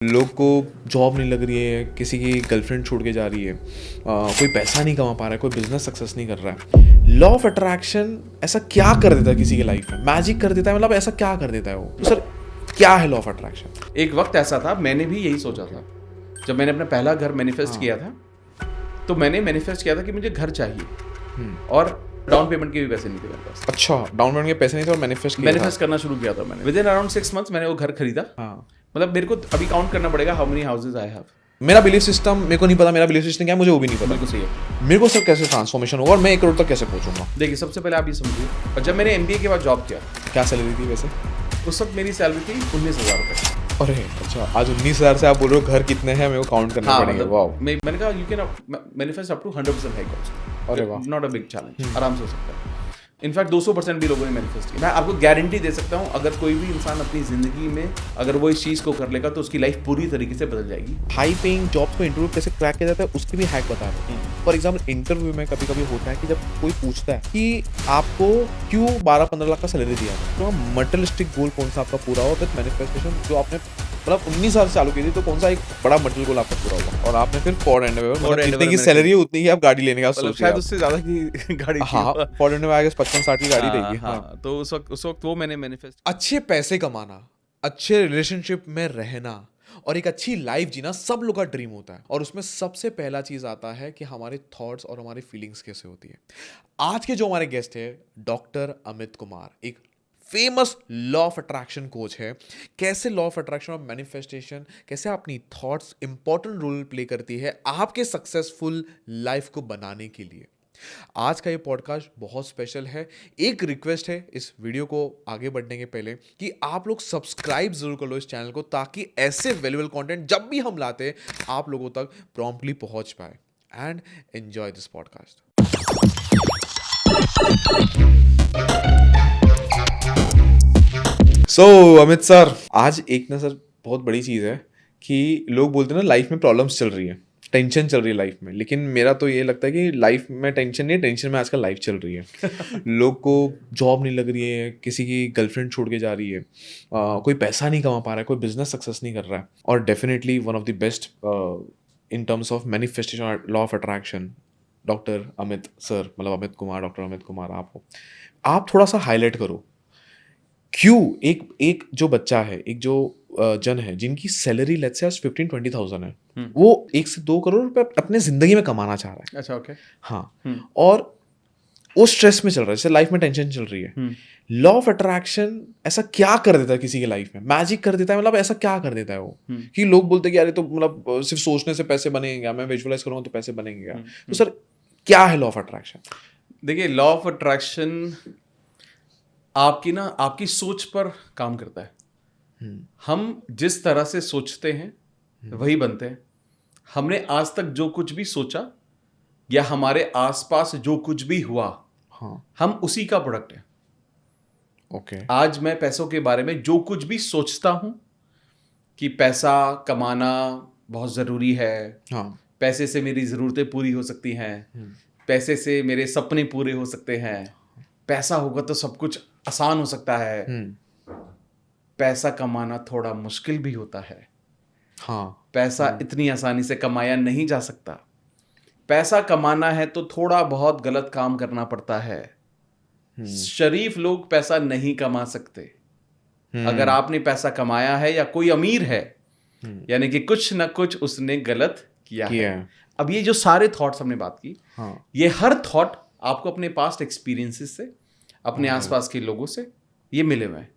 लोग को जॉब नहीं लग रही है, किसी की गर्लफ्रेंड छोड़ के जा रही है, कोई पैसा नहीं कमा पा रहा है, कोई बिजनेस सक्सेस नहीं कर रहा है। लॉ ऑफ अट्रैक्शन ऐसा क्या कर देता है किसी की लाइफ में? मैजिक कर देता है, मतलब ऐसा क्या कर देता है वो? तो सर क्या है लॉ ऑफ अट्रैक्शन? एक वक्त ऐसा था, मैंने भी यही सोचा था जब मैंने अपना पहला घर मैनिफेस्ट किया था। तो मैंने मैनिफेस्ट किया था कि मुझे घर चाहिए और डाउन पेमेंट के भी पैसे नहीं थे मेरे पास। अच्छा, डाउन पेमेंट के पैसे नहीं थे और मैनिफेस्ट करना शुरू किया था मैंने। विद इन अराउंड 6 months मैंने वो घर खरीदा। मतलब मेरे को अभी काउंट करना पड़ेगा how many houses I have. मेरा बिलीफ सिस्टम, मेरे को नहीं पता मेरा बिलीफ सिस्टम क्या है, मुझे वो भी नहीं पता। बिल्कुल सही है। मेरे को सर कैसे ट्रांसफॉर्मेशन होगा और मैं 1 करोड़ तक कैसे पहुंचूंगा? देखिए, सबसे पहले आप ये समझिए, और जब मैंने MBA के बाद जॉब किया, क्या सैलरी थी वैसे उस वक्त मेरी सैलरी थी 19,000 रुपये। अरे अच्छा, आज 19,000 से आप बोल रहे हो घर कितने हैं, मेरे को काउंट करना पड़ेगा। वाओ, मैंने कहा you can manifest up to 100% hike also. अरे वाह, नॉट अ बिग चैलेंज, आराम से हो सकता है। इनफैक्ट 200% भी लोगों ने मैनिफेस्ट किया। मैं आपको गारंटी दे सकता हूँ, अगर कोई भी इंसान अपनी ज़िंदगी में अगर वो इस चीज़ को कर लेगा तो उसकी लाइफ पूरी तरीके से बदल जाएगी। हाई पेइंग जॉब्स को इंटरव्यू कैसे क्रैक किया जाता है उसकी भी हैक बता रहे हैं। फॉर एग्जाम्पल इंटरव्यू में कभी कभी होता है कि जब कोई पूछता है कि आपको क्यों 12-15 लाख का सैलरी दिया है, तो मटेरियलिस्टिक गोल कौन सा आपका पूरा हुआ विद मैनिफेस्टेशन? जो आपने मतलब 19 साल से चालू की थी, तो कौन सा एक बड़ा मटेरियल गोल आपका पूरा हुआ? और आपने फिर फॉर एंड जितने की सैलरी है उतनी ही आप गाड़ी लेने का सोच, शायद उससे ज़्यादा की गाड़ी। हाँ, फॉर एंड में आगे 55-60 की गाड़ी रहेगी। हाँ, तो उस वक्त वो मैंने मैनिफेस्ट। अच्छे पैसे कमाना, अच्छे रिलेशनशिप में रहना और एक अच्छी लाइफ जीना सब लोग का ड्रीम होता है, और उसमें सबसे पहला चीज आता है कि हमारे थॉट्स और हमारी फीलिंग्स कैसे होती है। आज के जो हमारे गेस्ट है डॉक्टर अमित कुमार, एक famous law of attraction coach है। कैसे लॉ ऑफ अट्रैक्शन और मैनिफेस्टेशन, कैसे अपनी थॉट्स इंपॉर्टेंट रोल प्ले करती है आपके सक्सेसफुल लाइफ को बनाने के लिए। आज का ये पॉडकास्ट बहुत स्पेशल है। एक रिक्वेस्ट है इस वीडियो को आगे बढ़ने के पहले कि आप लोग सब्सक्राइब जरूर कर लो इस चैनल को, ताकि ऐसे वैल्यूएबल कंटेंट जब भी हम लाते हैं आप लोगों तक प्रॉम्प्टली पहुंच पाए। And enjoy this podcast. So Amit sir, आज एक ना सर बहुत बड़ी चीज़ है कि लोग बोलते हैं ना लाइफ में प्रॉब्लम्स चल रही है, टेंशन चल रही है लाइफ में, लेकिन मेरा तो ये लगता है कि लाइफ में टेंशन नहीं है, टेंशन में आजकल लाइफ चल रही है। लोग को जॉब नहीं लग रही है, किसी की गर्लफ्रेंड छोड़ के जा रही है, कोई पैसा नहीं कमा पा रहा है, कोई बिजनेस सक्सेस नहीं कर रहा है। और definitely one of the best in terms of manifestation law of attraction doctor Amit sir, मतलब अमित कुमार, डॉक्टर अमित कुमार आप हो। आप थोड़ा सा हाईलाइट करो क्यों एक जो बच्चा है, एक जो जन है जिनकी सैलरी लेट्स से 15-20,000 है, वो 1 से 2 करोड़ रुपए अपने जिंदगी में कमाना चाह रहा है। अच्छा, ओके। हाँ, और वो स्ट्रेस में चल रहा है, जैसे लाइफ में टेंशन चल रही है। लॉ ऑफ अट्रैक्शन ऐसा क्या कर देता है किसी की लाइफ में? मैजिक कर देता है, मतलब ऐसा क्या कर देता है वो कि लोग बोलते हैं कि अरे तो मतलब सिर्फ सोचने से पैसे बनेंगे क्या, मैं विजुअलाइज करूँगा तो पैसे बनेंगे क्या? तो सर क्या है लॉ ऑफ अट्रैक्शन? देखिए, लॉ ऑफ अट्रैक्शन आपकी सोच पर काम करता है। हम जिस तरह से सोचते हैं वही बनते हैं। हमने आज तक जो कुछ भी सोचा या हमारे आसपास जो कुछ भी हुआ, हम उसी का प्रोडक्ट है। ओके। आज मैं पैसों के बारे में जो कुछ भी सोचता हूं कि पैसा कमाना बहुत जरूरी है, पैसे से मेरी जरूरतें पूरी हो सकती हैं, पैसे से मेरे सपने पूरे हो सकते हैं, पैसा होगा तो सब कुछ आसान हो सकता है, पैसा कमाना थोड़ा मुश्किल भी होता है। पैसा इतनी आसानी से कमाया नहीं जा सकता। पैसा कमाना है तो थोड़ा बहुत गलत काम करना पड़ता है। शरीफ लोग पैसा नहीं कमा सकते। अगर आपने पैसा कमाया है या कोई अमीर है, यानी कि कुछ ना कुछ उसने गलत किया है। अब ये जो सारे थॉट्स हमने बात की, ये हर थॉट आपको अपने पास्ट एक्सपीरियंसेस से, अपने आसपास के लोगों से ये मिले हुए हैं।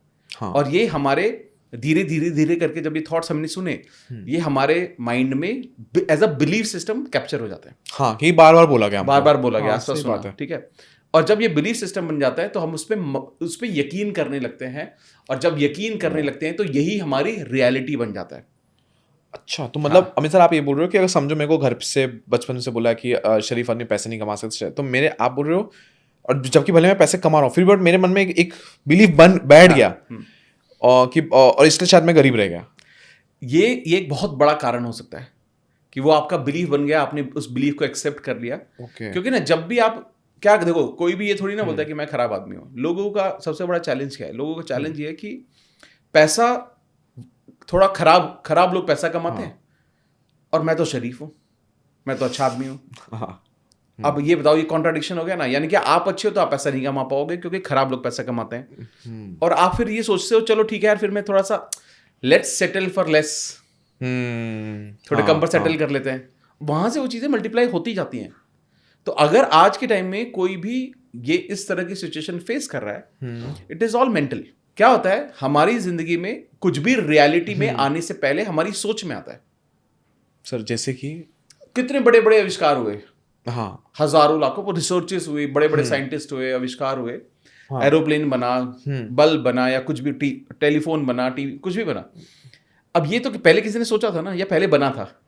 और ये हमारे धीरे धीरे धीरे करके जब ये थॉट्स हमने सुने, ये हमारे माइंड में as a belief system capture हो जाते हैं। हाँ, कि बार बार बोला गया, आसपास सुना, ठीक है। और जब ये बिलीफ सिस्टम बन जाता है तो हम उस पे यकीन करने लगते हैं, और जब यकीन करने लगते हैं तो यही हमारी रियलिटी बन जाता है। अच्छा, तो मतलब अमित सर आप ये बोल रहे हो कि अगर समझो मेरे को घर से बचपन से बोला कि शरीफ आदमी पैसे नहीं कमा सकते, तो मेरे आप बोल रहे हो, और जबकि भले मैं पैसे कमा रहा हूँ फिर बट मेरे मन में एक बिलीफ बैठ गया और इसलिए शायद मैं गरीब रह गया। ये एक बहुत बड़ा कारण हो सकता है कि वो आपका बिलीफ बन गया, आपने उस बिलीफ को एक्सेप्ट कर लिया। क्योंकि ना जब भी आप क्या देखो, कोई भी ये थोड़ी ना बोलता है कि मैं खराब आदमी हूँ। लोगों का सबसे बड़ा चैलेंज क्या है? लोगों का चैलेंज ये है कि पैसा थोड़ा खराब लोग पैसा कमाते हैं और मैं तो शरीफ हूँ, मैं तो अच्छा आदमी हूँ। अब ये बताओ, ये कॉन्ट्राडिक्शन हो गया ना। यानी कि आप अच्छे हो तो आप पैसा नहीं कमा पाओगे क्योंकि खराब लोग पैसा कमाते हैं। और आप फिर ये सोचते हो चलो ठीक है यार, फिर मैं थोड़ा सा लेट्स सेटल फॉर लेस, थोड़े कम पर सेटल कर लेते हैं। वहां से वो चीजें मल्टीप्लाई होती जाती हैं। तो अगर आज के टाइम में कोई भी ये इस तरह की सिचुएशन फेस कर रहा है, इट इज ऑल मेंटल। क्या होता है हमारी जिंदगी में, कुछ भी रियलिटी में आने से पहले हमारी सोच में आता है। सर जैसे कि कितने बड़े बड़े आविष्कार हुए, हाँ, हजारों लाखों रिसर्चेस हुई, बड़े बड़े साइंटिस्ट हुए, आविष्कार हुए, एरोप्लेन बना, बल्ब बना, या कुछ भी टेलीफोन बना, टीवी, कुछ भी बना। अब ये तो पहले किसी ने सोचा था ना, या पहले बना था?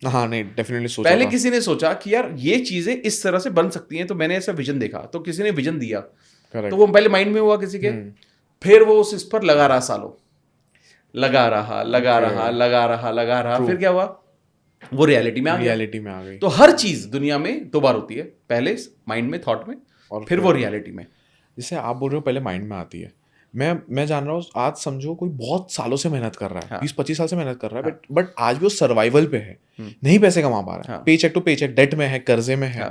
हाँ, नहीं, डेफिनेटली सोचा पहले था। किसी ने सोचा कि यार ये चीजें इस तरह से बन सकती हैं, तो मैंने ऐसा विजन देखा, तो किसी ने विजन दिया, तो वो पहले माइंड में हुआ किसी के, फिर वो इस पर लगा रहा सालों, लगा रहा, फिर क्या हुआ, वो रियलिटी में आ गई। तो हर चीज दुनिया में दो बार होती है, पहले माइंड में, थॉट में, और फिर वो रियलिटी में। जैसे आप बोल रहे हो पहले माइंड में आती है, मैं जान रहा हूँ, आज समझो कोई बहुत सालों से मेहनत कर रहा है, 20-25 साल से मेहनत कर रहा है, बट आज भी वो सर्वाइवल पे है, नहीं पैसे कमा पा रहा है, पे चेक टू पे चेक, डेट में है, कर्जे में है,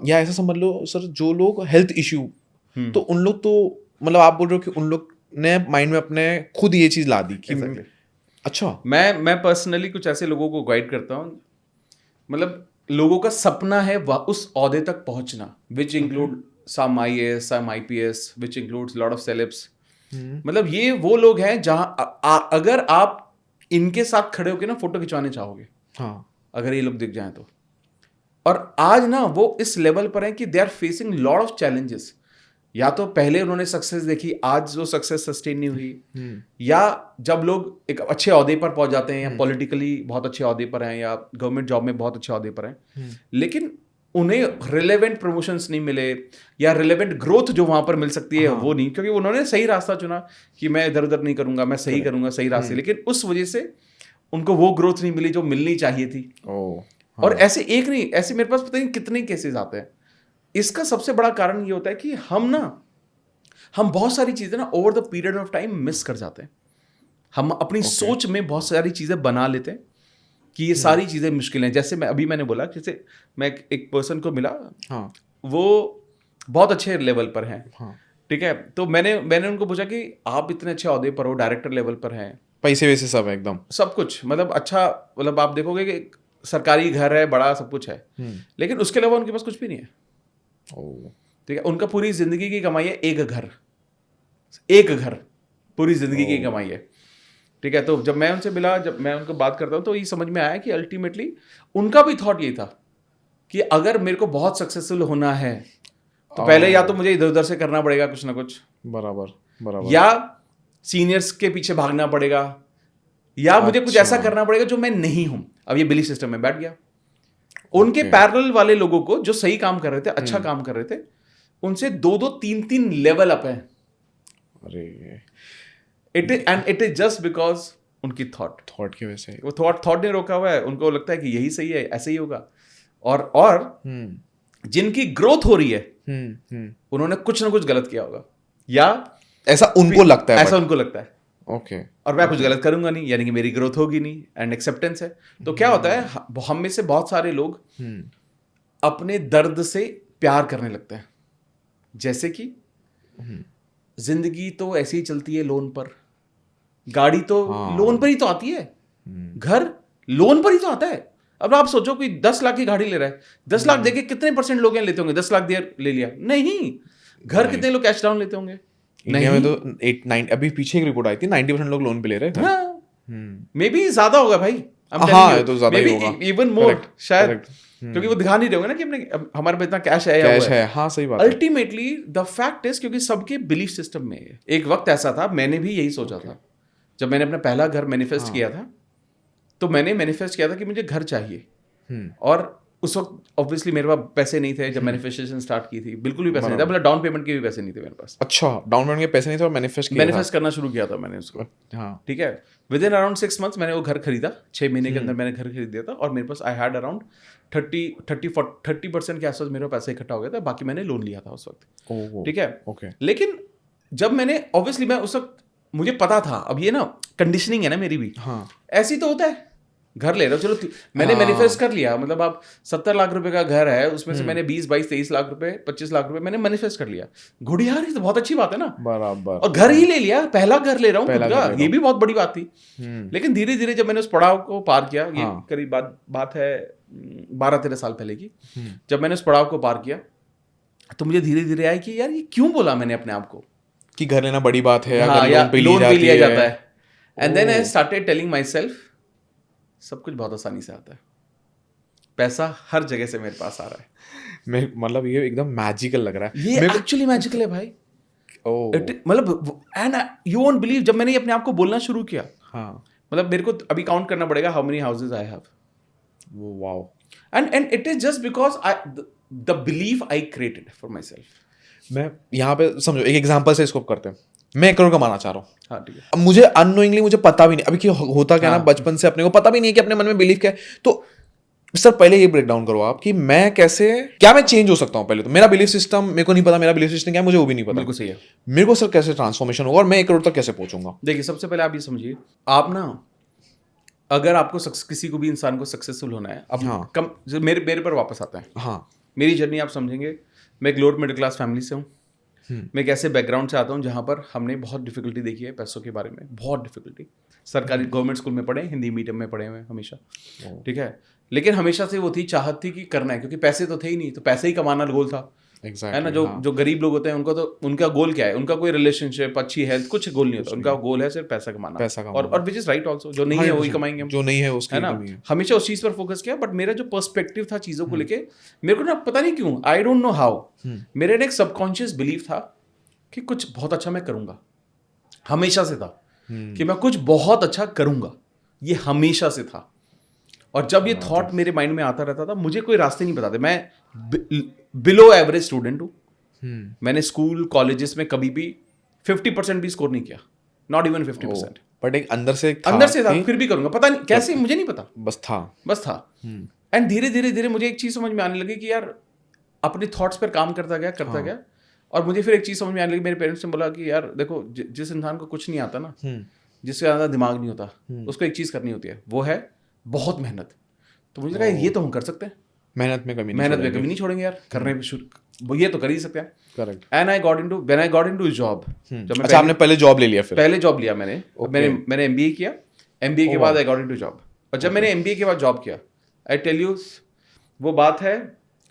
या ऐसा समझ लो सर, जो लोग हेल्थ इश्यू, तो उन लोग तो मतलब आप बोल रहे हो कि उन लोग ने माइंड में अपने खुद ये चीज ला दी कि अच्छा। मैं पर्सनली कुछ ऐसे लोगों को गाइड करता हूँ, मतलब लोगों का सपना है उस ओहदे तक पहुंचना, which include some IAS, some IPS, which includes lot of celebs. मतलब ये वो लोग हैं जहां अगर आप इनके साथ खड़े होकर ना फोटो खिंचवाने चाहोगे, अगर ये लोग दिख जाएं तो। और आज ना वो इस लेवल पर हैं कि they are facing lot of challenges. या तो पहले उन्होंने सक्सेस देखी, आज जो सक्सेस सस्टेन नहीं हुई, या जब लोग एक अच्छे ओहदे पर पहुंच जाते हैं, या पॉलिटिकली बहुत अच्छे ओहदे पर हैं, या गवर्नमेंट जॉब में बहुत अच्छे ओहदे पर हैं, लेकिन उन्हें रिलेवेंट प्रमोशंस नहीं मिले, या रिलेवेंट ग्रोथ जो वहां पर मिल सकती है वो नहीं, क्योंकि उन्होंने सही रास्ता चुना कि मैं इधर उधर नहीं करूंगा, मैं सही करूंगा, सही रास्ते, लेकिन उस वजह से उनको वो ग्रोथ नहीं मिली जो मिलनी चाहिए थी। और ऐसे एक नहीं, ऐसे मेरे पास पता नहीं कितने केसेस आते हैं। इसका सबसे बड़ा कारण ये होता है कि हम बहुत सारी चीजें ना over the period of time miss कर जाते हैं। हम अपनी सोच में बहुत सारी चीजें बना लेते हैं कि ये सारी चीजें मुश्किल हैं। जैसे मैंने बोला, जैसे मैं एक पर्सन को मिला, वो बहुत अच्छे लेवल पर हैं, ठीक है, तो मैंने उनको पूछा कि आप इतने अच्छे ओहदे पर हो, डायरेक्टर लेवल पर हैं, पैसे वैसे सब है, एकदम सब कुछ, मतलब अच्छा, मतलब आप देखोगे कि सरकारी घर है, बड़ा सब कुछ है, लेकिन उसके अलावा उनके पास कुछ भी नहीं है। ठीक है, उनका पूरी जिंदगी की कमाई है एक घर, पूरी जिंदगी की कमाई है। ठीक है, तो जब मैं उनसे मिला, जब मैं उनको बात करता हूँ, तो ये समझ में आया कि अल्टीमेटली उनका भी थॉट ये था कि अगर मेरे को बहुत सक्सेसफुल होना है तो पहले या तो मुझे इधर उधर से करना पड़ेगा कुछ ना कुछ, बराबर, या सीनियर्स के पीछे भागना पड़ेगा, या मुझे कुछ ऐसा करना पड़ेगा जो मैं नहीं हूं। अब ये बिलीफ सिस्टम में बैठ गया। उनके पैरेलल वाले लोगों को जो सही काम कर रहे थे, अच्छा काम कर रहे थे, उनसे 2-2, 3-3 लेवल अप है। अरे इट इज जस्ट बिकॉज उनकी थॉट की वजह से। वो थॉट ने रोका हुआ है, उनको लगता है कि यही सही है, ऐसे ही होगा। और जिनकी ग्रोथ हो रही है, उन्होंने कुछ ना कुछ गलत किया होगा, या ऐसा उनको लगता है। ओके, और मैं कुछ गलत करूंगा नहीं, यानी कि मेरी ग्रोथ होगी नहीं, एंड एक्सेप्टेंस है। तो क्या होता है, हम में से बहुत सारे लोग अपने दर्द से प्यार करने लगते हैं। जैसे कि जिंदगी तो ऐसे ही चलती है लोन पर, गाड़ी तो लोन पर ही तो आती है, घर लोन पर ही तो आता है। अब आप सोचो कोई 10 लाख की गाड़ी ले रहा है, 10 लाख देके कितने % लोग लेते होंगे? 10 लाख दिया ले लिया, नहीं। घर कितने लोग कैश डाउन लेते होंगे? इंडिया में तो 8-9, अभी पीछे एक रिपोर्ट आई थी, 90% लोग लोन पे ले रहे हैं। मे बी ज्यादा होगा भाई, हाँ, तो ज्यादा ही होगा, इवन मोर शायद, क्योंकि वो दिखा नहीं रहे होंगे ना कि अपने हमारे पास इतना कैश है। हाँ, सही बात। अल्टीमेटली द फैक्ट इज, क्योंकि सबके बिलीफ सिस्टम में है। एक वक्त ऐसा था, मैंने भी यही सोचा था, जब मैंने अपना पहला घर मैनिफेस्ट किया था, तो मैंने मैनिफेस्ट किया था कि मुझे घर चाहिए। और उस वक्त ऑब्वियसली मेरे पास पैसे नहीं थे जब मैनिफेस्टेशन स्टार्ट की थी, बिल्कुल भी पैसे नहीं था, मतलब डाउन पेमेंट के भी पैसे नहीं थे मेरे पास। अच्छा, डाउन पेमेंट के पैसे नहीं थे और मैनिफेस्ट करना शुरू किया था मैंने उसको। हाँ, ठीक है, विद इन अराउंड 6 months मैंने वो घर खरीदा। 6 महीने के अंदर मैंने घर खरीद दिया था, और मेरे पास आई हैड अराउंड 30% के आसपास मेरा पैसा इकट्ठा हो गया था। बाकी मैंने लोन लिया था उस वक्त। ठीक है, ओके। लेकिन जब मैंने, ऑब्वियसली मैं उस वक्त मुझे पता था, अब ये ना कंडीशनिंग है ना मेरी भी, हाँ ऐसी तो होता है, घर ले रहा हूँ, चलो मैंने मैनिफेस्ट कर लिया, मतलब आप 70 लाख रुपए का घर है, उसमें से मैंने 20, 22, 23 लाख रुपए, 25 लाख रुपए मैंने मैनिफेस्ट कर लिया। गुड यार, ये तो बहुत अच्छी बात है ना, बराबर। और घर ही ले लिया, पहला घर ले रहा हूँ खुद का, ये भी बहुत बड़ी बात थी। लेकिन धीरे धीरे जब मैंने उस पड़ाव को पार किया, ये करीब बात है 12-13 साल पहले की, जब मैंने उस पड़ाव को पार किया तो मुझे धीरे धीरे आया कि यार ये क्यों बोला मैंने अपने आप को कि घर लेना बड़ी बात है, हाँ, अगर या लोन पे लिया जाता है। And then I started telling myself, सब कुछ बहुत आसानी से आता है, पैसा हर जगह से मेरे पास आ रहा है। मतलब ये एकदम मैजिकल लग रहा है, ये एक्चुअली मैजिकल है भाई। मतलब एंड यू वोंट बिलीव, जब मैंने अपने आप को बोलना शुरू किया, हाँ मतलब मेरे को अभी काउंट करना पड़ेगा how many houses I have, wow, and it is just because the belief I created for my self. मैं यहाँ पे समझो एक एग्जांपल से इसको करते हैं, मैं 1 करोड़ कमाना चाह रहा हूँ, हाँ ठीक है, अब मुझे अननोइंगली, मुझे पता भी नहीं अभी कि होता क्या ना, बचपन से अपने को पता भी नहीं है कि अपने मन में बिलीफ क्या है। तो सर पहले ये ब्रेक डाउन करो आप कि मैं कैसे, क्या मैं चेंज हो सकता हूँ। पहले तो मेरा बिलीफ सिस्टम मेरे को नहीं पता, मेरा बिलीफ सिस्टम क्या है मुझे वो भी नहीं पता। बिल्कुल सही है। मेरे को सर कैसे ट्रांसफॉर्मेशन होगा और मैं 1 करोड़ तक कैसे पहुंचूंगा। देखिए सबसे पहले आप ये समझिए, आप ना अगर आपको किसी को भी इंसान को सक्सेसफुल होना है, अब हाँ। कम मेरे पर वापस आता है, हाँ मेरी जर्नी आप समझेंगे। मैं एक लोअर मिडिल क्लास फैमिली से हूँ, मैं एक ऐसे बैकग्राउंड से आता हूँ जहाँ पर हमने बहुत डिफिकल्टी देखी है पैसों के बारे में, बहुत डिफिकल्टी। सरकारी गवर्नमेंट स्कूल में पढ़े, हिंदी मीडियम में पढ़े हुए हमेशा, ठीक है, लेकिन हमेशा से वो थी चाहत थी कि करना है, क्योंकि पैसे तो थे ही नहीं, तो पैसे ही कमाना गोल था। exactly, है ना, जो गरीब लोग होते हैं उनको तो उनका गोल क्या है, उनका कोई रिलेशनशिप, अच्छी हेल्थ, कुछ गोल नहीं होता, उनका गोल है सिर्फ पैसा कमाना। और विच इज राइट ऑल्सो, जो नहीं है वही कमाएंगे हम, जो नहीं है उसकी, है ना, हमेशा उस चीज पर फोकस किया। बट मेरा जो पर्सपेक्टिव था चीजों को लेके, मेरे को ना पता नहीं क्यों, आई डोंट नो हाउ, मेरे ने एक सबकॉन्शियस बिलीफ था कि कुछ बहुत अच्छा मैं करूंगा, हमेशा से था कि मैं कुछ बहुत अच्छा करूंगा, ये हमेशा से था। और जब ये थॉट मेरे माइंड में आता रहता था, मुझे कोई रास्ते नहीं बताते। मैं बिलो एवरेज स्टूडेंट हूँ, मैंने स्कूल कॉलेजेस में कभी भी 50% भी स्कोर नहीं किया, नॉट इवन 50%। बट एक अंदर से था, फिर भी करूंगा, पता नहीं कैसे, मुझे नहीं पता, बस था। एंड धीरे धीरे मुझे एक चीज समझ में आने लगी कि यार अपने थॉट्स पर काम करता गया। और मुझे फिर एक चीज समझ में आने लगी, मेरे पेरेंट्स ने बोला कि यार देखो, जिस इंसान को कुछ नहीं आता ना, जिसके ज़्यादा दिमाग नहीं होता, उसको एक चीज़ करनी होती है, वो है बहुत मेहनत। तो मुझे लगा ये तो हम कर सकते हैं, मेहनत में कमी नहीं छोड़ेंगे यार, करने में शुरू ये तो कर ही सकते हैं। Correct. And when I got into job, जब मैं आपने पहले जॉब ले लिया, फिर पहले जॉब लिया मैंने एमबीए किया, एमबीए के बाद आई गॉट इनटू जॉब। और जब मैंने एमबीए के बाद जॉब किया, आई टेल यू, वो बात है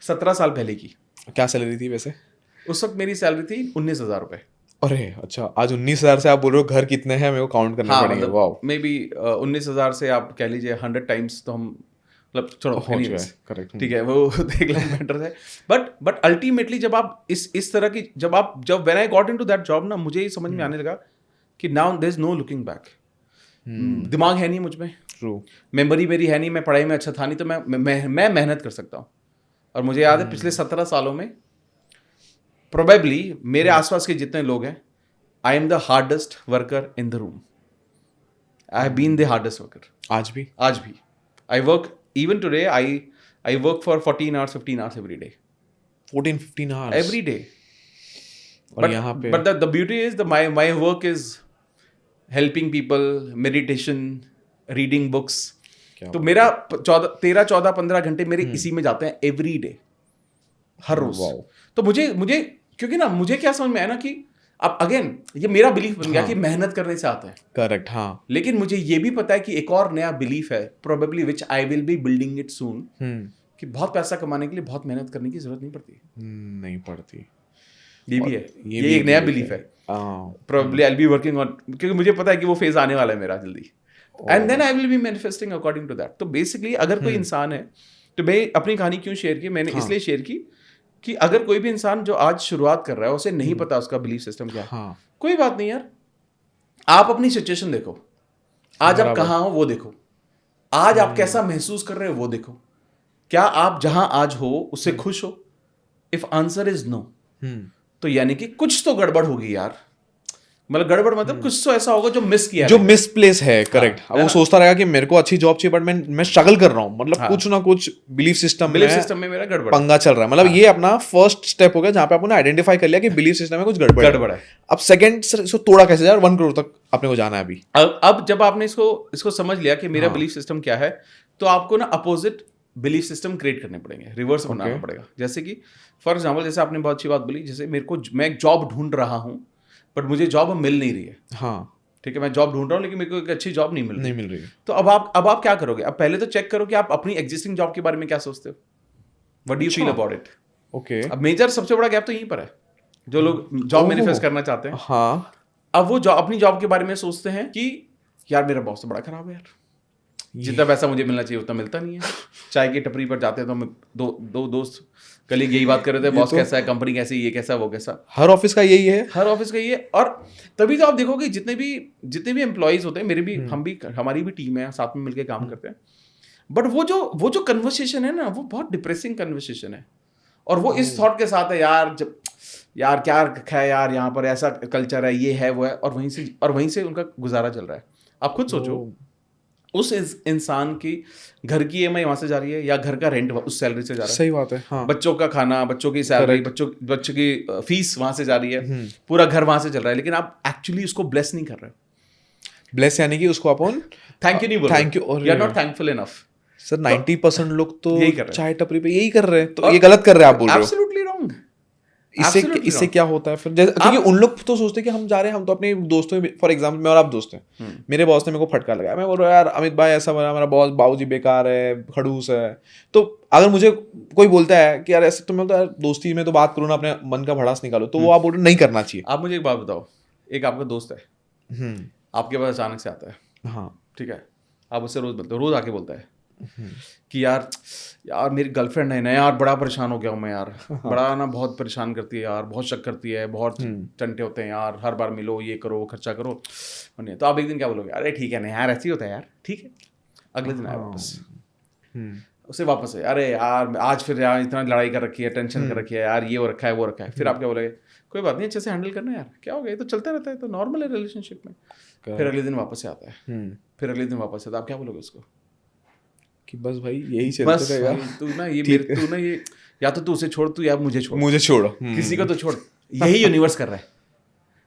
17 साल पहले की। क्या सैलरी थी वैसे उस वक्त? मेरी सैलरी थी 19,000 रुपये। अरे अच्छा, आज 19,000 से आप बोल रहे हो घर कितने हैं, मेरे को काउंट करना पड़ेगा। वाओ, मे बी 19,000 से आप कह लीजिए 100 टाइम्स तो हम, मतलब छोड़ो, करेक्ट, ठीक है, वो देख लें, बेटर है। बट अल्टीमेटली जब आप इस तरह की, जब when I got into that job ना, मुझे ये समझ में आने लगा कि now there is no looking back. दिमाग है नहीं मुझ में, ट्रू, मेमोरी मेरी है नहीं, मैं पढ़ाई में अच्छा था नहीं, तो मैं मेहनत कर सकता हूँ। और मुझे याद है पिछले 17 सालों में प्रोबेबली मेरे आसपास के जितने लोग हैं, I am the hardest worker in the room. I have been the hardest worker. आज भी I work, even today I work for 14 hours 15 hours every day, 14-15 hours every day. और यहाँ पे but the beauty is my work is helping people, meditation, reading books. तो मेरा 13-14-15 घंटे मेरे इसी में जाते हैं एवरी डे, हर रोज। तो मुझे क्योंकि ना, मुझे क्या समझ में आया ना कि अब अगेन ये मेरा बिलीफ बन गया कि मेहनत करने से आता है। करेक्ट, हाँ। लेकिन मुझे ये भी पता है कि एक और नया बिलीफ है, probably which I will B building it सून, कि बहुत पैसा कमाने के लिए बहुत मेहनत करने की जरूरत नहीं पड़ती। ये भी है, ये एक नया बिलीफ है। Probably I will be working on, क्योंकि मुझे पता है कि वो फेज आने वाला है मेरा जल्दी, and then I will be manifesting according to that. तो बेसिकली अगर कोई इंसान है, तो मैं अपनी कहानी क्यों शेयर की, मैंने इसलिए शेयर की कि अगर कोई भी इंसान जो आज शुरुआत कर रहा है, उसे नहीं पता उसका बिलीफ सिस्टम क्या है, कोई बात नहीं यार, आप अपनी सिचुएशन देखो, आज आप कहाँ हो वो देखो, आज आप कैसा महसूस कर रहे हो वो देखो, क्या आप जहां आज हो उससे खुश हो? इफ आंसर इज नो, तो यानी कि कुछ तो गड़बड़ होगी यार, मतलब गड़बड़ मतलब कुछ तो ऐसा होगा जो मिस किया जो है। मिसप्लेस है, करेक्ट। अब वो सोचता रहेगा कि मेरे को अच्छी जॉब चाहिए बट मैं स्ट्रगल कर रहा हूँ, मतलब कुछ ना कुछ बिलीफ सिस्टम में मेरा गड़बड़ पंगा चल रहा है। मतलब ये अपना फर्स्ट स्टेप हो गया जहाँ पे आपने आइडेंटिफाई कर लिया कि बिलीफ सिस्टम में कुछ गड़बड़ है। अब सेकंड इसको तोड़ा कैसे जाए, 1 करोड़ तक अपने को जाना है अभी। अब जब आपने इसको समझ लिया कि मेरा बिलीफ सिस्टम क्या है, तो आपको ना अपोजिट बिलीफ सिस्टम क्रिएट करने पड़ेंगे, रिवर्स बनाना पड़ेगा। जैसे कि फॉर एग्जांपल, जैसे आपने बहुत अच्छी बात बोली, जैसे मैं एक जॉब ढूंढ रहा हूँ बट मुझे जॉब मिल नहीं रही है। हाँ, ठीक है, मैं जॉब ढूंढ रहा हूँ लेकिन मेरे को एक अच्छी जॉब नहीं मिल रही है। तो अब आप क्या करोगे? अब पहले तो चेक करो कि आप अपनी एग्जिस्टिंग जॉब के बारे में क्या सोचते हो, what do you feel about it. Okay, अब मेजर सबसे बड़ा गैप तो यहीं पर है, जो लोग जॉब मैनिफेस्ट करना चाहते हैं। हाँ, अब वो अपनी जॉब के बारे में सोचते हैं कि यार मेरा बॉस तो बड़ा खराब है यार, जितना पैसा मुझे मिलना चाहिए उतना मिलता नहीं है। चाय की टपरी पर जाते हैं तो हम दो दोस्त कलीग यही बात कर रहे थे, बॉस कैसा है, कंपनी कैसी, ये कैसा, वो कैसा। हर ऑफिस का यही है, हर ऑफिस का ये। और तभी तो आप देखोगे जितने भी एम्प्लॉइज होते हैं, हमारी भी टीम है, साथ में मिलकर काम करते हैं, बट वो जो कन्वर्सेशन है ना, वो बहुत डिप्रेसिंग कन्वर्सेशन है। और वो इस थॉट के साथ है, यार क्या है यार, यहाँ पर ऐसा कल्चर है, ये है वो है, और वहीं से उनका गुजारा चल रहा है। आप खुद सोचो, उस इंसान की घर की EMI वहां से जा रही है, या घर का रेंट उस सैलरी से जा रहा है। सही बात है, हाँ। बच्चों का खाना, बच्चों की सैलरी, बच्चों की फीस वहां से जा रही है, पूरा घर वहां से चल रहा है, लेकिन आप एक्चुअली उसको ब्लेस नहीं कर रहे। ब्लेस यानी कि उसको अपन थैंक यू नहीं बोल रहे, thank you, you are not thankful enough. Sir 90% लोग तो यही कर रहे हैं, चाय टपरी पे यही कर रहे हैं, तो ये गलत कर रहे हैं आप बोल रहे हो। Absolutely wrong. इससे क्या होता है फिर, जैसे क्योंकि उन लोग तो सोचते हैं कि हम जा रहे हैं, हम तो अपने दोस्तों, फॉर एग्जांपल मैं और आप दोस्त हैं, मेरे बॉस ने मेरे को फटकार लगाया, मैं बोल रहा हूँ यार अमित भाई ऐसा बोला, मेरा बॉस बाबूजी बेकार है, खड़ूस है। तो अगर मुझे कोई बोलता है कि यार ऐसे, तो मैं बोलता यार दोस्ती में तो बात करो ना, अपने मन का भड़ास निकालो, तो वो आप बोल रहे नहीं करना चाहिए। आप मुझे एक बात बताओ, एक आपका दोस्त है, आपके पास अचानक से आता है, हाँ ठीक है, आप उससे रोज बोलते हो, रोज आके बोलता है कि यार मेरी गर्लफ्रेंड है ना यार, बड़ा परेशान हो गया हूँ मैं यार, बड़ा ना बहुत परेशान करती है यार, बहुत शक करती है, बहुत टंटे होते हैं यार, हर बार मिलो, ये करो, खर्चा करो। तो आप एक दिन क्या बोलोगे? अरे ठीक है ना यार, ऐसे ही होता है यार, ठीक है। अगले दिन आया वापस, उसे वापस है, अरे यार आज फिर यार इतना लड़ाई कर रखी है, टेंशन कर रखी है यार, ये हो रखा है, वो रखा है। फिर आप क्या बोलोगे? कोई बात नहीं, अच्छे से हैंडल करना यार, क्या हो गया, ये तो चलता रहता है, तो नॉर्मल है रिलेशनशिप में। फिर अगले दिन वापस से आता है, फिर अगले दिन वापस से, तो आप क्या बोलोगे उसको? कि बस भाई यही चलते रहेगा, तू ना ये या तो तू उसे छोड़, तू या मुझे छोड़, किसी को तो छोड़। यही यूनिवर्स कर रहा है,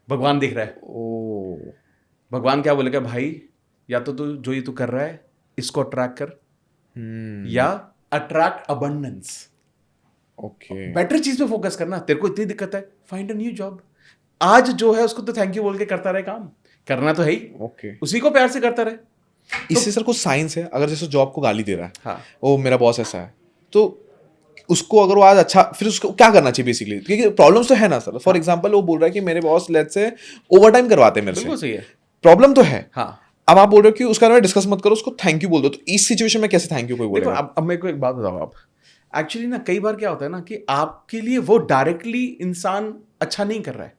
भगवान देख रहा है। ओ, भगवान क्या बोलेगा? भाई या तो तू जो ये तू कर रहा है इसको अट्रैक्ट कर, या अट्रैक्ट अबंडेंस। ओके, बेटर चीज पे फोकस करना। तेरे को इतनी दिक्कत है, फाइंड अ न्यू जॉब। आज जो है उसको तो थैंक यू बोल के करता रहे, काम करना तो है ही, ओके, उसी को प्यार से करता रहे। इससे सर कुछ साइंस है, अगर जैसे जॉब को गाली दे रहा है, हाँ, ओ मेरा बॉस ऐसा है, तो उसको अगर वो आज अच्छा, फिर उसको क्या करना चाहिए बेसिकली? क्योंकि प्रॉब्लम्स तो है ना सर, फॉर एग्जांपल वो बोल रहा है कि मेरे बॉस लेट्स से ओवरटाइम करवाते हैं मेरे से, बिल्कुल सही है, प्रॉब्लम तो है। हाँ। अब आप बोल रहे हो कि उसका डिस्कस मत करो, उसको थैंक यू बोल दो, तो इस सिचुएशन में कैसे थैंक यू कोई देखो बोलेगा? अब मेरे को एक बात बताओ, आप एक्चुअली ना कई बार क्या होता है ना कि आपके लिए वो डायरेक्टली इंसान अच्छा नहीं कर रहा है,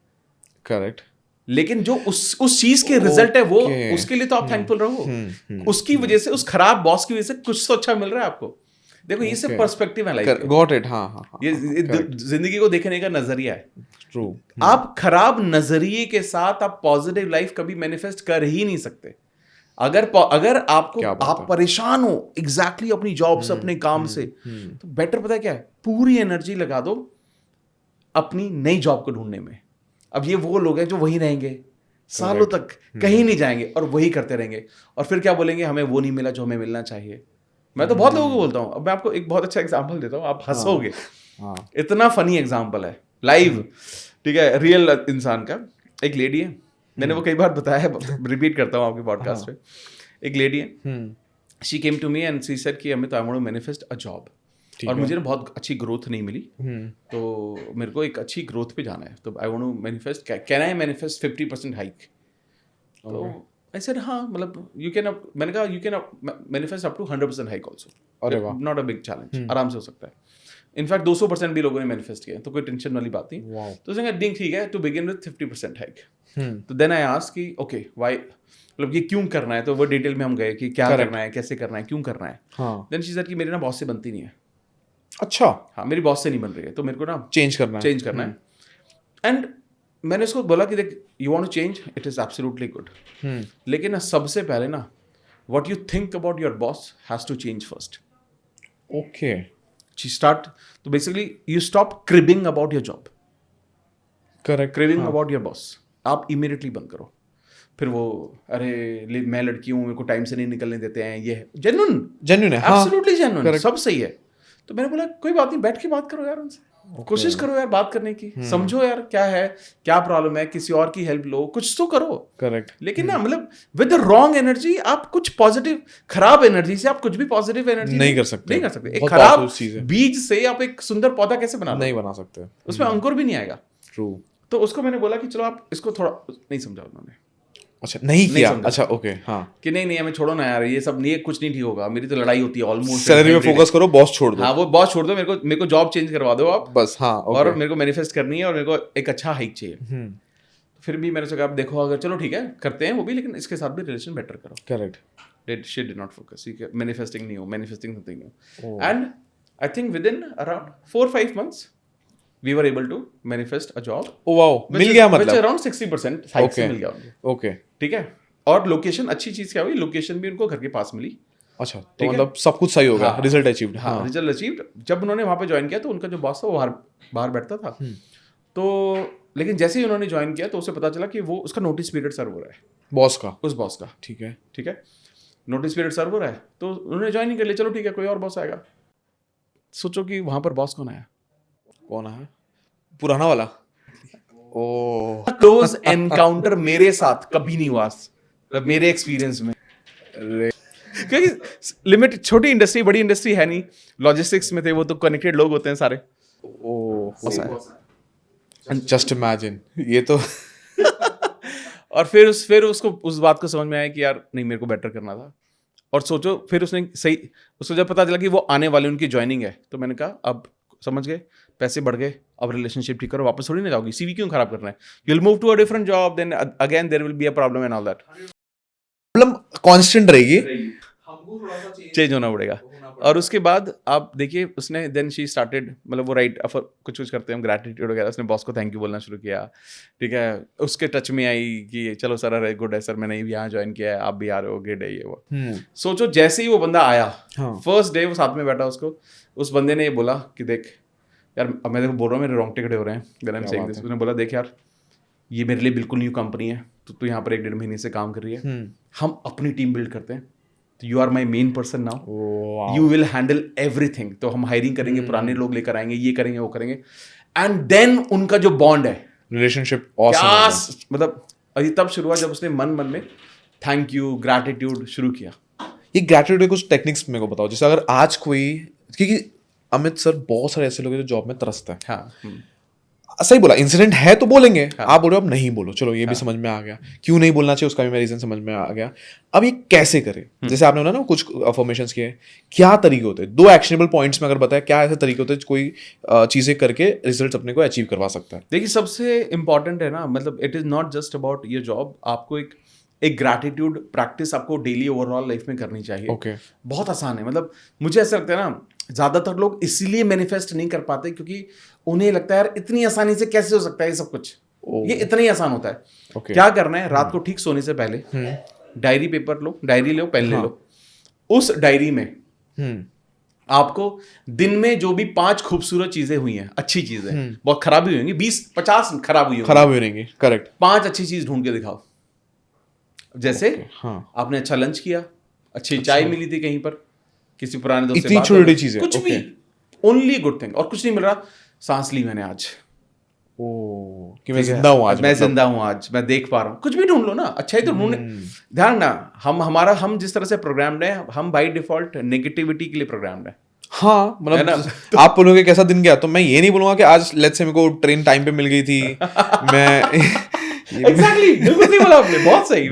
करेक्ट, लेकिन जो उस चीज के रिजल्ट है वो, उसके लिए तो आप थैंकफुल रहो। उसकी वजह से, उस खराब बॉस की वजह से कुछ तो अच्छा मिल रहा है आपको। देखो ये सब पर्सपेक्टिव है लाइफ, गॉट इट, हाँ हाँ, ये जिंदगी को देखने का नजरिया है। ट्रू। आप खराब नजरिए के साथ आप पॉजिटिव लाइफ कभी मैनिफेस्ट कर ही नहीं सकते। अगर आप परेशान हो एग्जैक्टली अपनी जॉब से, अपने काम से, तो बेटर पता है क्या है? पूरी एनर्जी लगा दो अपनी नई जॉब को ढूंढने में। अब ये वो लोग हैं जो वहीं रहेंगे सालों तक, कहीं नहीं जाएंगे और वही करते रहेंगे, और फिर क्या बोलेंगे? हमें वो नहीं मिला जो हमें मिलना चाहिए। मैं तो बहुत लोगों को बोलता हूँ। अब मैं आपको एक बहुत अच्छा एग्जांपल देता हूँ, आप हंसोगे, इतना फनी एग्जांपल है, लाइव, ठीक है, रियल इंसान का। एक लेडी है, मैंने वो कई बार बताया, रिपीट करता हूँ आपके पॉडकास्ट पे। एक लेडी है, she came to me and she said कि Amit, I want to manifest a job, और मुझे ना बहुत अच्छी ग्रोथ नहीं मिली, तो मेरे को एक अच्छी ग्रोथ पे जाना है, तो I want to manifest, can I manifest 50% hike? तो आई सेड हाँ, मतलब यू कैन, मैंने कहा you can manifest up to 100% hike also, not a big challenge, आराम से हो सकता है। इनफैक्ट 200% भी लोगों ने मैनिफेस्ट किया, तो कोई टेंशन वाली बात नहीं। तो उसने कहा ठीक है, टू बिगिन विद 50% हाइक। तो देन आई आस्क्ड कि ओके व्हाई, मतलब ये क्यों करना है? तो वो डिटेल में हम गए कि क्या करना है, कैसे करना है, क्यों करना है। देन शी सेड कि मेरी ना बॉस से बनती नहीं है। अच्छा, हाँ, मेरी बॉस से नहीं बन रही है, तो मेरे को ना चेंज करना है। एंड मैंने उसको बोला कि देख, you want to change, it is absolutely good, लेकिन ना सबसे पहले ना what you think about your boss has to change first. Okay. Start, तो basically you stop cribbing about your job, correct. Craving about your boss, आप immediately बंद करो. फिर वो अरे मैं लड़की हूँ, मेरे को टाइम से नहीं निकलने देते हैं, ये जेन्युइन है. एब्सोल्युटली जेन्युइन, सब सही है. तो मैंने बोला कोई बात नहीं, बैठ के बात करो यार उनसे, कोशिश करो यार बात करने की, समझो यार क्या है, क्या प्रॉब्लम है, किसी और की हेल्प लो, कुछ तो करो. करेक्ट. लेकिन ना मतलब विद द रॉन्ग एनर्जी आप कुछ पॉजिटिव, खराब एनर्जी से आप कुछ भी पॉजिटिव एनर्जी नहीं कर सकते. एक बहुत खराब powerful चीज़ है. बीज से आप एक सुंदर पौधा कैसे बना नहीं बना सकते. उसमें अंकुर भी नहीं आएगा. ट्रू. तो उसको मैंने बोला कि चलो आप इसको थोड़ा, नहीं समझा उन्होंने. अच्छा, नहीं किया. समझा. अच्छा, ओके. हाँ, कि नहीं हमें छोड़ो ना यार, ये सब नहीं, कुछ नहीं ठीक होगा, मेरी तो लड़ाई होती है ऑलमोस्ट. सैलरी में फोकस करो, बॉस छोड़ दो. हाँ, वो बॉस छोड़ दो, मेरे को जॉब चेंज करवा दो आप बस. हाँ, और ओके. मेरे को मैनिफेस्ट करनी है और मेरे को एक अच्छा हाइक चाहिए. फिर भी मैंने सोचा आप देखो, अगर चलो ठीक है करते हैं वो भी, लेकिन इसके साथ भी रिलेशन बेटर करो. Correct. She did not focus. Manifesting नहीं हो, manifesting something new. And I think within around 4-5 months we were able to manifest a job. Oh wow, मिल गया which मतलब. around 60% हाइक से मिल गया उनको. ओके. ठीक है. और लोकेशन, अच्छी चीज क्या हुई, लोकेशन भी उनको घर के पास मिली. अच्छा, तो मतलब सब कुछ सही होगा. Result achieved. हाँ, रिजल्ट अचीव्ड. जब उन्होंने वहां पे ज्वाइन किया तो उनका जो बॉस था वो बाहर बैठता था. तो लेकिन जैसे ही उन्होंने ज्वाइन किया तो उसे पता चला कि वो उसका नोटिस पीरियड सर्व हो रहा है, बॉस का. उस बॉस का. ठीक है. ठीक है, नोटिस पीरियड सर्व हो रहा है, तो उन्होंने ज्वाइन नहीं कर लिया. चलो ठीक है, कोई और बॉस आएगा. सोचो कि वहां पर बॉस कौन आया? कौन है? पुराना वाला. ओ. क्लोज एनकाउंटर मेरे साथ कभी नहीं हुआ, मतलब मेरे एक्सपीरियंस में. क्योंकि लिमिट, छोटी इंडस्ट्री, बड़ी इंडस्ट्री है नहीं. लॉजिस्टिक्स में थे वो, तो कनेक्टेड लोग होते हैं सारे. जस्ट इमेजिन ये तो. और फिर उसको उस बात को समझ में आया कि यार नहीं, मेरे को बेटर करना था. और सोचो फिर उसने सही, उसको जब पता चला कि वो आने वाले उनकी ज्वाइनिंग है, तो मैंने कहा अब समझ गए, पैसे बढ़ गए, अब रिलेशनशिप ठीक करो, वापस थोड़ी ना जाओगी, सीवी क्यों खराब करना है. You will move to a different job, then again there will be a problem and all that. Problem constant रहेगी, हमको थोड़ा सा चेंज होना पड़ेगा. और उसके बाद आप देखिए, उसने देन शी स्टार्टेड, मतलब वो राइट कुछ करते हैं हम, ग्रैटिट्यूड वगैरह, उसने बॉस को थैंक यू बोलना शुरू किया. ठीक है, उसके टच में आई कि चलो सर, अरे गुड है सर, मैंने यहाँ ज्वाइन किया है, आप भी आ रहे हो, गुड है ये वो. सोचो जैसे ही वो बंदा आया, फर्स्ट डे वो साथ में बैठा, उसको उस बंदे ने ये बोला कि देख यार, अब मैं देखो बोल रहा हूँ, मेरे रोंगटे खड़े हो रहे हैं. उसने बोला देख यार, ये मेरे लिए बिल्कुल न्यू कंपनी है, तो तू यहाँ पर 1-1.5 महीने से काम कर रही है, हम अपनी टीम बिल्ड करते हैं, you are my main person now, you will handle everything. तो हम हायरिंग करेंगे, पुराने लोग लेकर आएंगे, ये करेंगे वो करेंगे. एंड देन उनका जो बॉन्ड है, रिलेशनशिप, मतलब ये तब शुरू हुआ जब उसने मन में थैंक यू, ग्रैटिट्यूड शुरू किया. ये ग्रैटिट्यूड के कुछ टेक्निक्स मेरे को बताओ. जैसे अगर आज कोई, क्योंकि अमित सर बहुत सारे ऐसे लोग हैं जो जॉब में तरसते हैं. हाँ, सही बोला, इंसिडेंट है तो बोलेंगे. आप बोलो अब नहीं बोलो, चलो ये भी समझ में आ गया, क्यों नहीं बोलना चाहिए उसका भी मैं रीजन समझ में आ गया. अब ये कैसे करें? जैसे आपने बोला ना कुछ अफर्मेशंस किए, क्या तरीके होते हैं? 2 एक्शनेबल पॉइंट्स में अगर बताया, क्या ऐसे तरीके होते हैं कोई चीजें करके रिजल्ट अपने को अचीव करवा सकता है? देखिए सबसे इंपॉर्टेंट है ना, मतलब it is not just about your job, आपको एक ग्रैटिट्यूड प्रैक्टिस आपको डेली ओवरऑल लाइफ में करनी चाहिए. ओके. बहुत आसान है. मतलब मुझे ऐसा लगता है ना, ज्यादातर लोग इसीलिए मैनिफेस्ट नहीं कर पाते क्योंकि उन्हें लगता है यार इतनी आसानी से कैसे हो सकता है ये सब कुछ, ये इतना ही आसान होता है. क्या करना है, रात को ठीक सोने से पहले डायरी पेपर लो, डायरी लो, पेन ले लो. उस डायरी में आपको दिन में जो भी 5 खूबसूरत चीजें हुई हैं, अच्छी चीजें, बहुत खराब हुई होंगी, 20-50 खराब हुई रहेंगी, करेक्ट, 5 अच्छी चीज ढूंढ के दिखाओ. जैसे आपने अच्छा लंच किया, अच्छी चाय मिली थी कहीं पर, किसी पुराने दोस्त से बात, छोटी चीजें, कुछ भी, ओनली गुड थिंग. और कुछ नहीं मिल रहा, सांस ली मैंने आज, कि मैं जिंदा हूं आज, मैं जिंदा हूं आज, मैं देख पा रहा हूं. कुछ भी ढूंढ लो ना, अच्छा ही तो ढूंढने. ध्यान ना, हम जिस तरह से प्रोग्राम्ड है, हम बाय डिफॉल्ट नेगेटिविटी के लिए प्रोग्राम्ड है. हाँ, मतलब आप बोलोगे कैसा दिन गया, तो मैं ये नहीं बोलूंगा कि आज लेट्स से मेरे को ट्रेन टाइम पे मिल गई थी. Exactly, बिल्कुल सही बोला आपने, बहुत सही.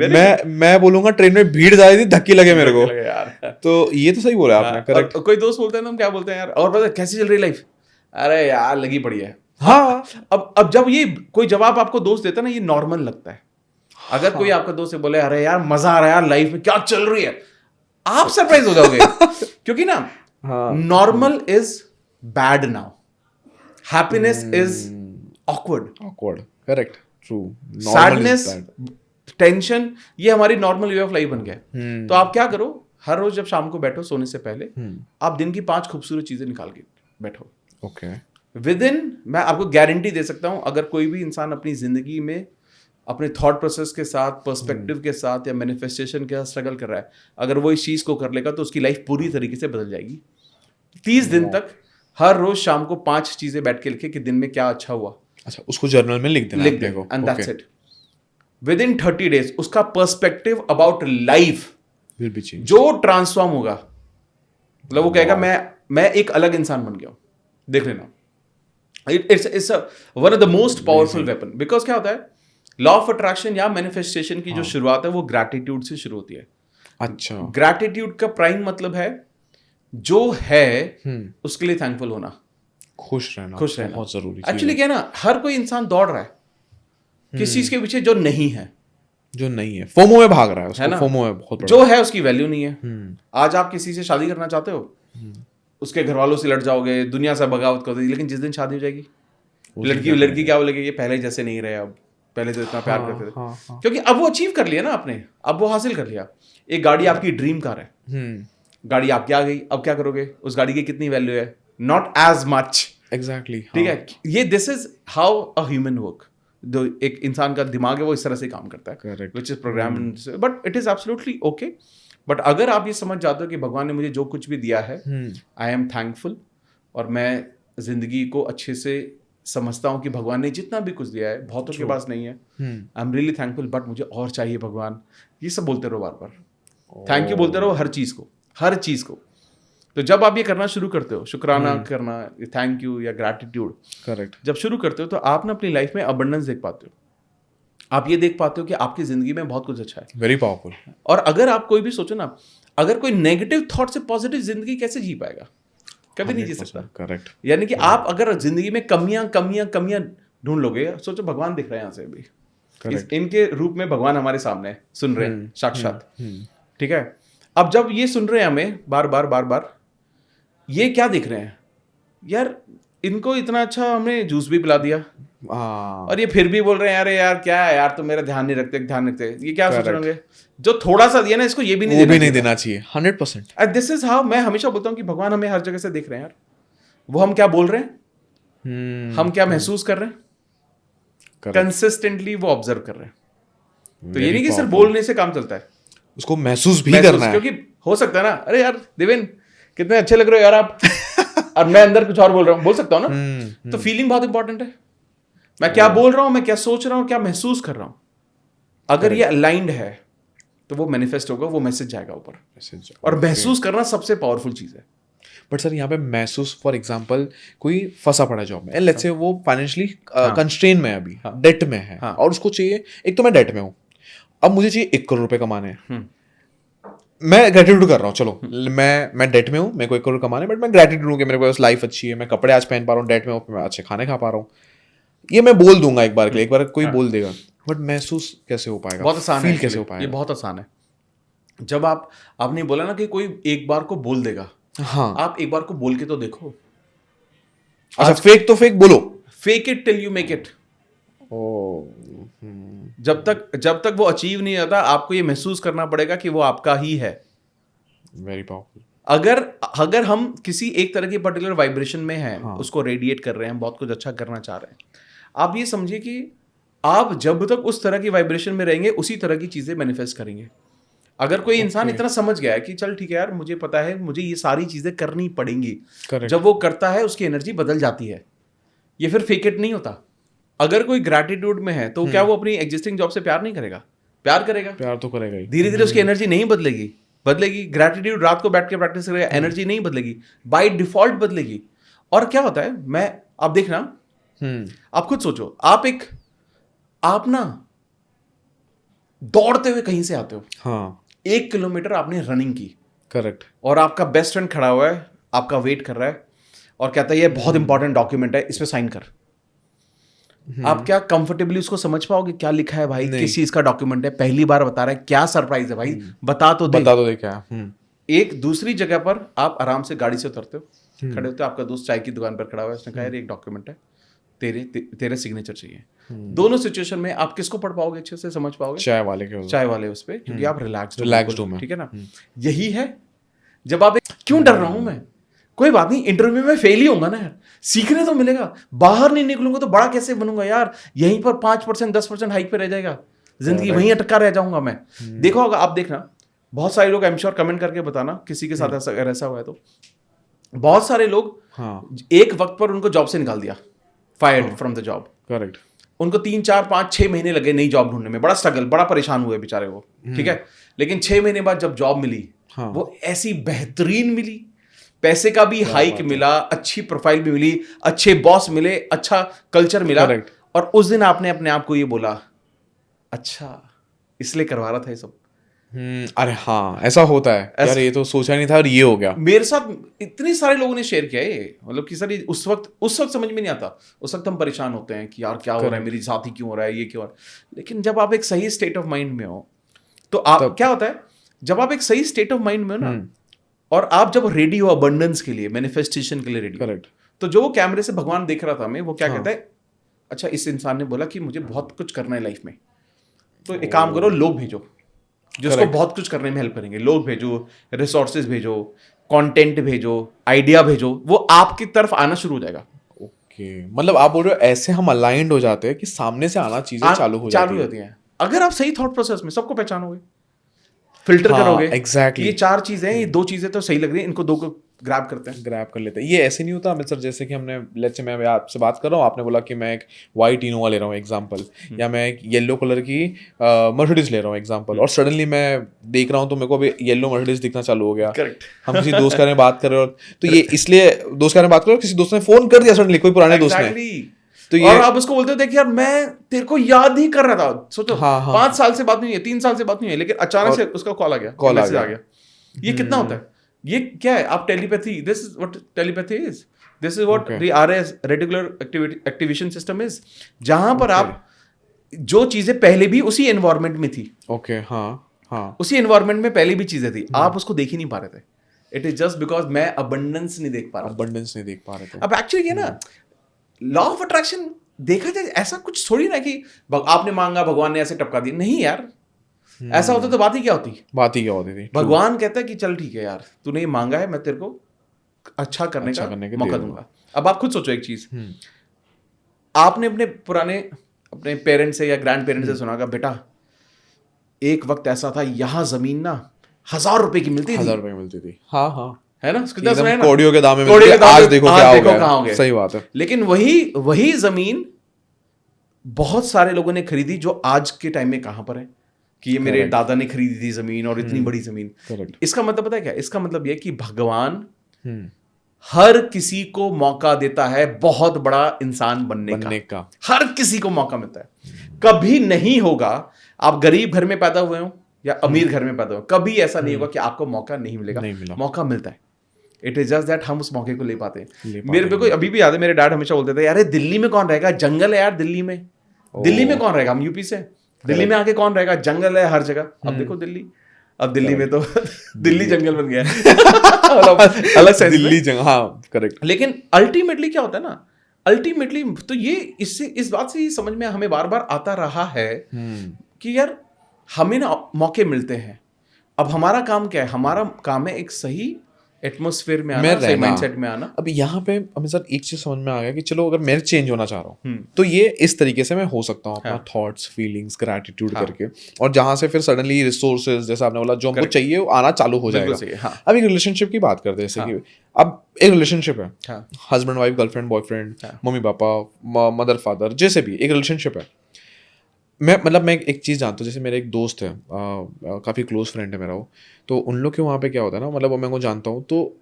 मैं बोलूंगा ट्रेन में भीड़ ज्यादा थी, धक्के लगे मेरे को यार. तो ये तो सही बोला आपने, करेक्ट. कोई दोस्त बोलते हैं ना, हम क्या बोलते हैं यार, और पता कैसी चल रही लाइफ, अरे यार लगी पड़ी है. हाँ, अब जब ये कोई जवाब आपको दोस्त देता है ना, ये नॉर्मल लगता है. अगर कोई आपका दोस्त से बोले अरे यार मजा आ रहा है यार, लाइफ में क्या चल रही है, आप सरप्राइज हो जाओगे. क्योंकि ना normal is bad now, happiness is awkward, correct. True, sadness, tension, ये हमारी नॉर्मल वे ऑफ लाइफ बन गया है। तो आप क्या करो, हर रोज जब शाम को बैठो सोने से पहले, आप दिन की 5 खूबसूरत चीजें निकाल के बैठो। ओके, विद इन, मैं आपको गारंटी दे सकता हूं, अगर कोई भी इंसान अपनी जिंदगी में अपने थॉट प्रोसेस के साथ, पर्सपेक्टिव के साथ या मैनिफेस्टेशन के साथ स्ट्रगल कर रहा है, अगर वो इस चीज को कर लेगा तो उसकी लाइफ पूरी तरीके से बदल जाएगी। 30 दिन तक हर रोज शाम को 5 चीजें बैठ के लिखे कि दिन में क्या अच्छा हुआ। अच्छा, उसको जर्नल में लिख देना, लिख दे, and that's it. Within 30 days उसका perspective about life will be change, जो ट्रांसफॉर्म होगा, मतलब वो कहेगा मैं एक अलग इंसान बन गया हूं। देख लेना, it's one of the most powerful weapon. Because क्या होता है, लॉ ऑफ अट्रैक्शन या मैनिफेस्टेशन की जो शुरुआत है वो ग्रैटिट्यूड से शुरू होती है। अच्छा, ग्रैटिट्यूड का प्राइम मतलब है जो है उसके लिए थैंकफुल होना, खुश रहना बहुत जरूरी। एक्चुअली क्या है ना, हर कोई इंसान दौड़ रहा है किस चीज के पीछे जो नहीं है, जो नहीं है, फोमो में भाग रहा है, उसको है ना? फोमो है बहुत बड़ा। जो है उसकी वैल्यू नहीं है। आज आप किसी से शादी करना चाहते हो, उसके घर वालों से लड़ जाओगे, दुनिया से बगावत कर दोगे, लेकिन जिस दिन शादी हो जाएगी लड़की क्या बोलेगी, ये पहले जैसे नहीं रहे, अब पहले तो इतना प्यार करते थे। क्योंकि अब वो अचीव कर लिया ना आपने, अब वो हासिल कर लिया। एक गाड़ी आपकी ड्रीम कार है, गाड़ी आपकी आ गई, अब क्या करोगे, उस गाड़ी की कितनी वैल्यू है, नॉट एज मच। एग्जैक्टली, ठीक है, ये this is how a human work. जो एक इंसान का दिमाग है वो इस तरह से काम करता है, correct, which is programmed, but it is absolutely okay. But अगर आप ये समझ जाते हो कि भगवान ने मुझे जो कुछ भी दिया है, आई एम थैंकफुल, और मैं जिंदगी को अच्छे से समझता हूँ कि भगवान ने जितना भी कुछ दिया है, बहुतों के पास नहीं है, I am really thankful, but मुझे और चाहिए भगवान, ये सब बोलते रहो बार बार, थैंक यू बोलते रहो हर चीज को, हर चीज को। तो जब आप ये करना शुरू करते हो, शुक्राना करना, थैंक यू या ग्रैटिट्यूड, करेक्ट, जब शुरू करते हो तो आप ना अपनी लाइफ में अबंडेंस देख पाते हो। आप ये देख पाते हो कि आपकी जिंदगी में बहुत कुछ अच्छा है, वेरी पावरफुल। और अगर आप कोई भी सोचो ना, अगर कोई नेगेटिव थॉट से पॉजिटिव जिंदगी कैसे जी पाएगा, कभी नहीं जी सकता। करेक्ट, यानी कि आप अगर जिंदगी में कमियां कमियां कमियां ढूंढ लोगे, सोचो भगवान दिख रहे हैं यहाँ से भी, इनके रूप में भगवान हमारे सामने है, सुन रहे हैं साक्षात। ठीक है, अब जब ये सुन रहे हैं हमें बार बार बार बार, ये क्या दिख रहे हैं, यार इनको इतना अच्छा हमने जूस भी पिला दिया, और ये फिर भी बोल रहे हैं अरे यार क्या है यार, तो मेरा ध्यान नहीं रखते, ये क्या सोच रहे होंगे, जो थोड़ा सा दिया ना इसको ये भी नहीं देना चाहिए। 100%। एंड दिस इज हाउ, मैं हमेशा बोलता हूँ कि भगवान हमें हर जगह से देख रहे हैं यार, वो हम क्या बोल रहे हैं, हम क्या महसूस कर रहे हैं, कंसिस्टेंटली वो ऑब्जर्व कर रहे हैं। तो ये नहीं कि सिर्फ बोलने से काम चलता है, उसको महसूस भी करना है। क्योंकि हो सकता है ना, अरे यार देवेन कितने अच्छे लग रहे हो यार आप, और मैं अंदर कुछ और बोल रहा हूँ, बोल सकता हूँ ना। तो फीलिंग बहुत इंपॉर्टेंट है, मैं क्या बोल रहा हूँ, मैं क्या सोच रहा हूँ, क्या महसूस कर रहा हूँ, अगर ये अलाइंड है तो वो मैनिफेस्ट होगा, वो मैसेज जाएगा ऊपर। और महसूस करना सबसे पावरफुल चीज है। बट सर यहाँ पे महसूस, फॉर एग्जांपल कोई फंसा पड़ा जॉब में, लेट्स से वो फाइनेंशियली कंस्ट्रेन में है, अभी डेट में है, और उसको चाहिए, एक तो मैं डेट में हूँ, अब मुझे चाहिए 1 करोड़ रुपए कमाने हैं, मैं ग्रेटिट्यूड कर रहा हूँ, चलो मैं डेट में हूँ, मेरे को 1 करोड़ कमाने, बट मैं ग्रेटिट्यूड हूँ कि मेरे पास लाइफ अच्छी है, मैं कपड़े आज पहन पा रहा हूँ, डेट में हूँ, मैं अच्छे खाने खा पा रहा हूँ, ये मैं बोल दूंगा एक बार के लिए, एक बार कोई बोल देगा, बट महसूस कैसे हो पाएगा, बहुत आसान है, कैसे हो पाएगा, ये बहुत आसान है। जब आपने बोला ना कि कोई एक बार को बोल देगा, हाँ, आप एक बार को बोल के तो देखो। अच्छा, फेक तो फेक बोलो, fake it till you make it. जब तक वो अचीव नहीं होता, आपको ये महसूस करना पड़ेगा कि वो आपका ही है। Very powerful. अगर हम किसी एक तरह की पर्टिकुलर वाइब्रेशन में हैं, उसको रेडिएट कर रहे हैं, बहुत कुछ अच्छा करना चाह रहे हैं, आप ये समझिए कि आप जब तक उस तरह की वाइब्रेशन में रहेंगे, उसी तरह की चीजें मैनिफेस्ट करेंगे। अगर कोई इंसान इतना समझ गया है कि चल ठीक है यार, मुझे पता है मुझे ये सारी चीजें करनी पड़ेंगी, जब वो करता है उसकी एनर्जी बदल जाती है। ये फिर फेक इट नहीं होता। अगर कोई ग्रैटिट्यूड में है तो क्या वो अपनी एग्जिस्टिंग जॉब से प्यार नहीं करेगा? प्यार करेगा, प्यार तो करेगा ही। धीरे धीरे उसकी एनर्जी नहीं बदलेगी। ग्रैटिट्यूड रात को बैठ के प्रैक्टिस करेगा, एनर्जी नहीं बदलेगी, बाय डिफॉल्ट बदलेगी। और क्या होता है, आप देखना, आप खुद सोचो, आप ना दौड़ते हुए कहीं से आते हो, हाँ, 1 किलोमीटर आपने रनिंग की, करेक्ट, और आपका बेस्ट फ्रेंड खड़ा हुआ है, आपका वेट कर रहा है, और कहता है ये बहुत इंपॉर्टेंट डॉक्यूमेंट है, इस पे साइन कर। आप क्या कंफर्टेबली उसको समझ पाओगे क्या लिखा है भाई, किस चीज का डॉक्यूमेंट है, पहली बार बता रहा है, क्या सरप्राइज है भाई, बता तो दे क्या। एक दूसरी जगह पर आप आराम से गाड़ी से उतरते हो, खड़े होते हो, आपका दोस्त चाय की दुकान पर खड़ा हुआ है, उसने कहा यार एक डॉक्यूमेंट है, तेरा सिग्नेचर चाहिए। दोनों सिचुएशन में आप किसको पढ़ पाओगे, अच्छे से समझ पाओगे? चाय वाले उस पे, क्योंकि आप रिलैक्स्ड हो, ठीक है ना। यही है जब आप क्यों डर रहा हूं मैं, कोई बात नहीं, इंटरव्यू में फेल ही होगा ना यार, सीखने तो मिलेगा, बाहर नहीं निकलूंगा तो बड़ा कैसे बनूंगा यार, यहीं पर 5% 10% हाइक पे रह जाएगा, जिंदगी वहीं अटका रह जाऊंगा मैं। देखो आप देखना, बहुत सारे लोग, आई एम श्योर, कमेंट करके बताना किसी के साथ ऐसा हुआ है तो। बहुत सारे लोग एक वक्त पर उनको जॉब से निकाल दिया, fired from the job, correct, उनको 3 4 5 6 महीने लगे नई जॉब ढूंढने में, बड़ा स्ट्रगल, बड़ा परेशान हुए बेचारे वो, ठीक है। लेकिन 6 महीने बाद जब जॉब मिली, वो ऐसी बेहतरीन मिली, पैसे का भी हाइक मिला, अच्छी प्रोफाइल भी मिली, अच्छे बॉस मिले, अच्छा कल्चर मिला, और उस दिन आपने अपने आप को ये बोला, अच्छा इसलिए करवा रहा था ये सब। अरे हाँ, ऐसा होता है यार, ये तो सोचा नहीं था और ये हो गया मेरे साथ। इतने सारे लोगों ने शेयर किया है, मतलब कि सर उस वक्त समझ में नहीं आता, उस वक्त हम परेशान होते हैं कि यार क्या हो रहा है, मेरे साथ ही क्यों हो रहा है, ये क्यों हो रहा है। लेकिन जब आप एक सही स्टेट ऑफ माइंड में हो तो आप क्या होता है, जब आप एक सही स्टेट ऑफ माइंड में हो ना, और आप जब रेडी हो अबंडेंस के लिए, मैनिफेस्टेशन के लिए रेडी, करेक्ट, तो जो वो कैमरे से भगवान देख रहा था मैं, वो क्या कहता है, अच्छा इस इंसान ने बोला कि मुझे बहुत कुछ करना है लाइफ में, तो एक काम करो, लोग भेजो जिसको बहुत कुछ करने में हेल्प करेंगे, लोग भेजो, रिसोर्सेज भेजो, कंटेंट भेजो, आइडिया भेजो, वो आपकी तरफ आना शुरू हो जाएगा। ओके, मतलब आप बोल रहे हो ऐसे हम अलाइंड हो जाते हैं कि सामने से आना चीजें चालू हो जाती हैं। अगर आप सही थॉट प्रोसेस में सबको पहचानोगे, फिल्टर करोगे, एग्जैक्टली, ये 4 चीजें, ये 2 चीजें तो सही लग रही है, इनको 2 को ग्रैब कर लेते हैं। ये ऐसे नहीं होता अमित सर, जैसे कि हमने, लेट्स से मैं आपसे बात कर रहा हूँ, आपने बोला कि मैं एक वाइट इनोवा ले रहा हूँ एग्जांपल, या मैं एक येलो कलर की मर्सिडीज ले रहा हूँ एग्जांपल, और सडनली मैं देख रहा हूँ तो मेरे को अभी येलो मर्सिडीज दिखना चालू हो गया। करेक्ट, हम किसी दोस्त के बारे में बात कर रहे हो तो ये इसलिए दोस्त के बारे में बात कर रहे हो, किसी दोस्त ने फोन कर दिया सडनली, कोई पुराने दोस्त ने, तो ये, और आप उसको बोलते हो देख यार मैं तेरे को याद ही कर रहा था, सोचो 5 साल से बात नहीं है, 3 साल से बात नहीं है, लेकिन अचानक से उसका कॉल आ गया। ये कितना होता है, ये क्या है, आप telepathy, this is what telepathy is, this is what the RS, reticular activation system is, जहां पर आप जो चीजें पहले भी उसी एनवायरनमेंट में थी, ओके, हाँ, उसी एनवायरनमेंट में पहले भी चीजें थी, आप उसको देख ही नहीं पा रहे थे। इट इज जस्ट बिकॉज मैं अबंडेंस नहीं देख पा रहा था। अब एक्चुअली क्या ना, लॉ ऑफ अट्रैक्शन देखा जाए ऐसा कुछ थोड़ी ना कि आपने मांगा भगवान ने ऐसे टपका दिया, नहीं यार, ऐसा होता तो बात ही क्या होती थी। भगवान कहता है कि चल ठीक है यार, तूने ये मांगा है, मैं तेरे को अच्छा करने का मौका दूंगा। अब आप खुद सोचो एक चीज, आपने अपने पेरेंट्स से या ग्रैंड पेरेंट्स से सुना, बेटा एक वक्त ऐसा था, यहाँ जमीन ना 1000 रुपए की मिलती थी, हाँ, है ना, कौड़ियों के दाम में मिलती थी, आज देखो क्या हो गया। सही बात है। लेकिन वही जमीन बहुत सारे लोगों ने खरीदी जो आज के टाइम में कहां पर है, कि ये मेरे दादा ने खरीदी थी जमीन, और इतनी बड़ी जमीन। इसका मतलब पता है क्या, इसका मतलब ये कि भगवान हर किसी को मौका देता है बहुत बड़ा इंसान बनने का। हर किसी को मौका मिलता है। कभी नहीं होगा आप गरीब घर में पैदा हुए हो या अमीर घर में पैदा हो, कभी ऐसा नहीं होगा कि आपको मौका नहीं मिलेगा, मौका मिलता है। इट इज जस्ट दैट हम उस मौके को ले पाते हैं। मेरे को अभी भी याद है, मेरे डैड हमेशा बोलते थे, यार दिल्ली में कौन रहेगा, जंगल है यार दिल्ली में, दिल्ली में कौन रहेगा, हम यूपी से, दिल्ली में आके कौन रहेगा, जंगल है हर जगह। अब देखो दिल्ली, अब दिल्ली में तो दिल्ली जंगल बन गया है अलग से दिल्ली जंगल, हाँ करेक्ट। लेकिन अल्टीमेटली क्या होता है ना, अल्टीमेटली तो ये इस बात से ही समझ में हमें बार बार आता रहा है कि यार हमें ना मौके मिलते हैं। अब हमारा काम क्या है, हमारा काम है एक सही एटमॉस्फेयर में आना, सही माइंडसेट में आना। अब यहाँ पे हमें सर एक चीज समझ में आ गया कि चलो अगर मैं चेंज होना चाह रहा हूँ तो ये इस तरीके से मैं हो सकता हूँ, अपना थॉट्स, फीलिंग्स, ग्रैटिट्यूड करके, और जहाँ से फिर सडनली रिसोर्सेज, जैसा आपने बोला, जो हमको चाहिए वो आना चालू हो जाएगा। अब एक रिलेशनशिप की बात करते हैं, जैसे कि अब एक रिलेशनशिप है, husband wife, girlfriend boyfriend, mummy papa, mother father, जैसे भी एक रिलेशनशिप है। मैं एक चीज़ जानता हूँ, जैसे मेरे एक दोस्त है, काफ़ी क्लोज फ्रेंड है मेरा वो, तो उन लोग के वहाँ पे क्या होता है ना, मतलब मैं उनको जानता हूँ, तो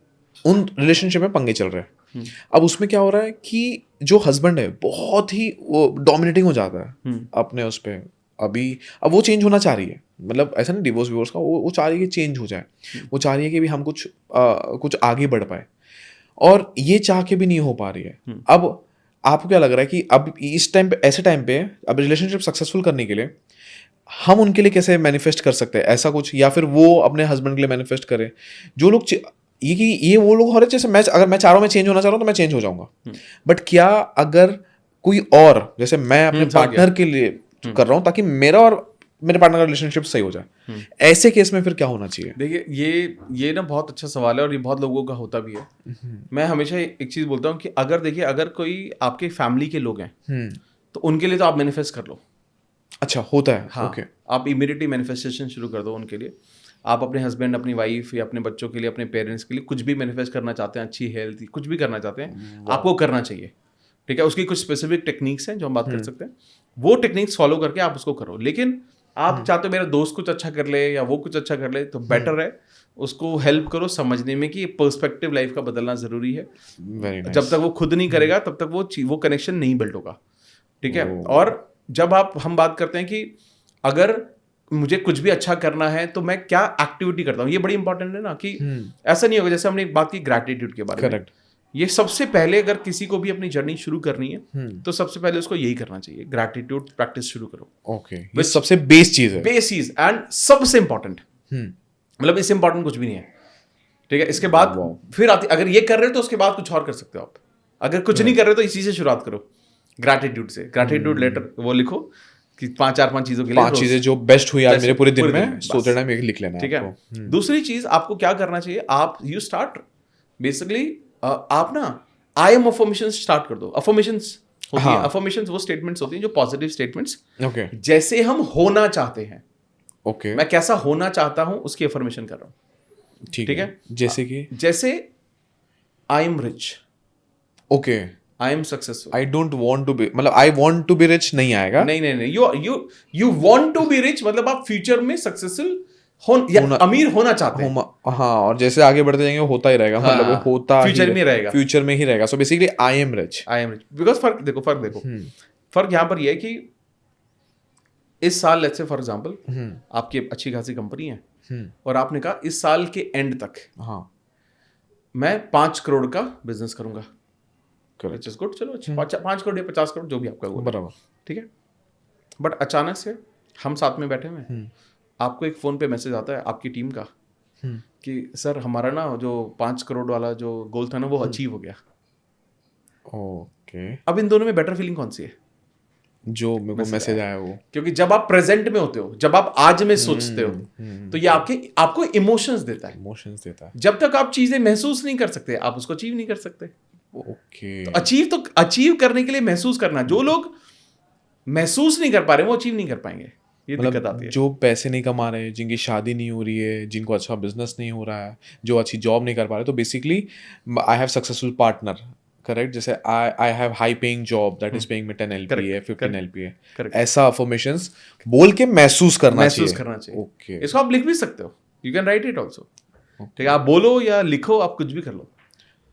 उन रिलेशनशिप में पंगे चल रहे हैं। अब उसमें क्या हो रहा है कि जो हस्बैंड है बहुत ही वो डोमिनेटिंग हो जाता है अपने उस पर। अब वो चेंज होना चाह रही है, मतलब ऐसा नहीं डिवोर्स विवोर्स का, वो चाह रही है कि चेंज हो जाए, वो चाह रही है कि भी हम कुछ आगे बढ़ पाए, और ये चाह के भी नहीं हो पा रही है। अब आपको क्या लग रहा है कि अब इस टाइम पे, ऐसे टाइम पे, अब रिलेशनशिप सक्सेसफुल करने के लिए हम उनके लिए कैसे मैनिफेस्ट कर सकते हैं ऐसा कुछ, या फिर वो अपने हस्बैंड के लिए मैनिफेस्ट करें? जो लोग ये वो लोग हो रहे, जैसे अगर मैं चाह रहा हूँ, मैं चेंज होना चाह रहा हूँ तो मैं चेंज हो जाऊंगा, बट क्या अगर कोई और, जैसे मैं अपने समझ गया। पार्टनर के लिए कर रहा हूँ ताकि मेरा और मेरे पार्टनर का रिलेशनशिप सही हो जाए, ऐसे केस में फिर क्या होना चाहिए? देखिए ये ना बहुत अच्छा सवाल है और ये बहुत लोगों का होता भी है। मैं हमेशा एक चीज बोलता हूँ कि अगर कोई आपके फैमिली के लोग हैं तो उनके लिए तो आप मैनिफेस्ट कर लो। अच्छा, होता है। हाँ, ओके। आप इमीडिएटली मैनिफेस्टेशन शुरू कर दो उनके लिए। आप अपने हस्बैंड, अपनी वाइफ या अपने बच्चों के लिए, अपने पेरेंट्स के लिए कुछ भी मैनिफेस्ट करना चाहते हैं, अच्छी हेल्थ, कुछ भी करना चाहते हैं, आपको करना चाहिए। ठीक है, उसकी कुछ स्पेसिफिक टेक्निक्स हैं जो हम बात कर सकते हैं, वो टेक्निक्स फॉलो करके आप उसको करो। लेकिन आप चाहते हो मेरा दोस्त कुछ अच्छा कर ले या वो कुछ अच्छा कर ले, तो बेटर है उसको हेल्प करो समझने में कि पर्सपेक्टिव लाइफ का बदलना जरूरी है। Very nice. जब तक वो खुद नहीं करेगा तब तक वो कनेक्शन नहीं बिल्ड होगा। ठीक है, और जब हम बात करते हैं कि अगर मुझे कुछ भी अच्छा करना है तो मैं क्या एक्टिविटी करता हूँ, ये बड़ी इंपॉर्टेंट है ना कि ऐसा नहीं होगा। जैसे हमने एक बात की ग्रैटिट्यूड के बारे में, करेक्ट। ये सबसे पहले अगर किसी को भी अपनी जर्नी शुरू करनी है तो सबसे पहले उसको यही करना चाहिए, ग्रैटिट्यूड प्रैक्टिस शुरू करो। ओके, ये सबसे बेस चीज है। बेस चीज एंड सबसे इंपॉर्टेंट, मतलब इससे इंपॉर्टेंट कुछ भी नहीं है। ठीक है, इसके बाद फिर आती, अगर ये कर रहे हो तो उसके बाद कुछ और कर सकते हो आप। अगर कुछ नहीं कर रहे हो तो इसी से शुरुआत करो, ग्रैटिट्यूड से। ग्रैटिट्यूड लेटर वो लिखो कि 5 चीजों के लिए, 5 चीजें जो बेस्ट हुई आज मेरे पूरे दिन में, बस। सोते टाइम एक लिख लेना। ठीक है, दूसरी चीज आपको क्या करना चाहिए, आप यू स्टार्ट बेसिकली आप ना आई एम अफर्मेशंस स्टार्ट कर दो। अफर्मेशंस होती है, अफर्मेशंस वो स्टेटमेंट्स होती हैं जो पॉजिटिव स्टेटमेंट्स, ओके जैसे हम होना चाहते हैं। ओके, मैं कैसा होना चाहता हूं उसकी अफर्मेशन कर रहा हूं। ठीक है, जैसे I am rich, okay, I am successful. I don't want to be, मतलब I want to be rich नहीं आएगा। नहीं, you want to be rich, मतलब आप फ्यूचर में सक्सेसफुल अमीर होना चाहते हैं। हाँ, और जैसे आगे बढ़ते जाएंगे होता ही रहेगा, हाँ, मतलब होता फ्यूचर में रहेगा, फ्यूचर में ही रहेगा। So basically I am rich, because फर्क देखो फर्क यहाँ पर ये है कि इस साल लेट्स से फॉर एग्जांपल आपकी अच्छी खासी कंपनी है और आपने कहा इस साल के एंड तक हाँ मैं 5 करोड़ का बिजनेस करूंगा। करेक्ट, गुड, चलो 5 करोड़ या 50 करोड़ जो भी आपका गोल है, बराबर। ठीक है, बट अचानक से हम साथ में बैठे हुए हैं, आपको एक फोन पे मैसेज आता है आपकी टीम का कि सर हमारा ना जो 5 करोड़ वाला जो गोल था ना वो अचीव हो गया। ओके, अब इन दोनों में बेटर फीलिंग कौन सी है? जो मेरे को मैसेज आया वो, क्योंकि जब आप प्रेजेंट में होते हो, जब आप आज में सोचते हो, तो ये आपको इमोशंस देता है। जब तक आप चीजें महसूस नहीं कर सकते आप उसको अचीव नहीं कर सकते। ओके, तो अचीव करने के लिए महसूस करना, जो लोग महसूस नहीं कर पा रहे वो अचीव नहीं कर पाएंगे, ये दिक्कत आती है। जो पैसे नहीं कमा रहे, जिनकी शादी नहीं हो रही है, जिनको अच्छा बिजनेस नहीं हो रहा है, जो अच्छी जॉब नहीं कर पा रहे, तो basically I have successful partner, correct. जैसे I have high paying job that is paying me 10 LPA 15 LPA, ऐसा अफर्मेशंस बोल के महसूस करना चाहिए। ओके, इसको आप लिख भी सकते हो, you can write it also. ठीक है, आप बोलो या लिखो, आप कुछ भी कर लो,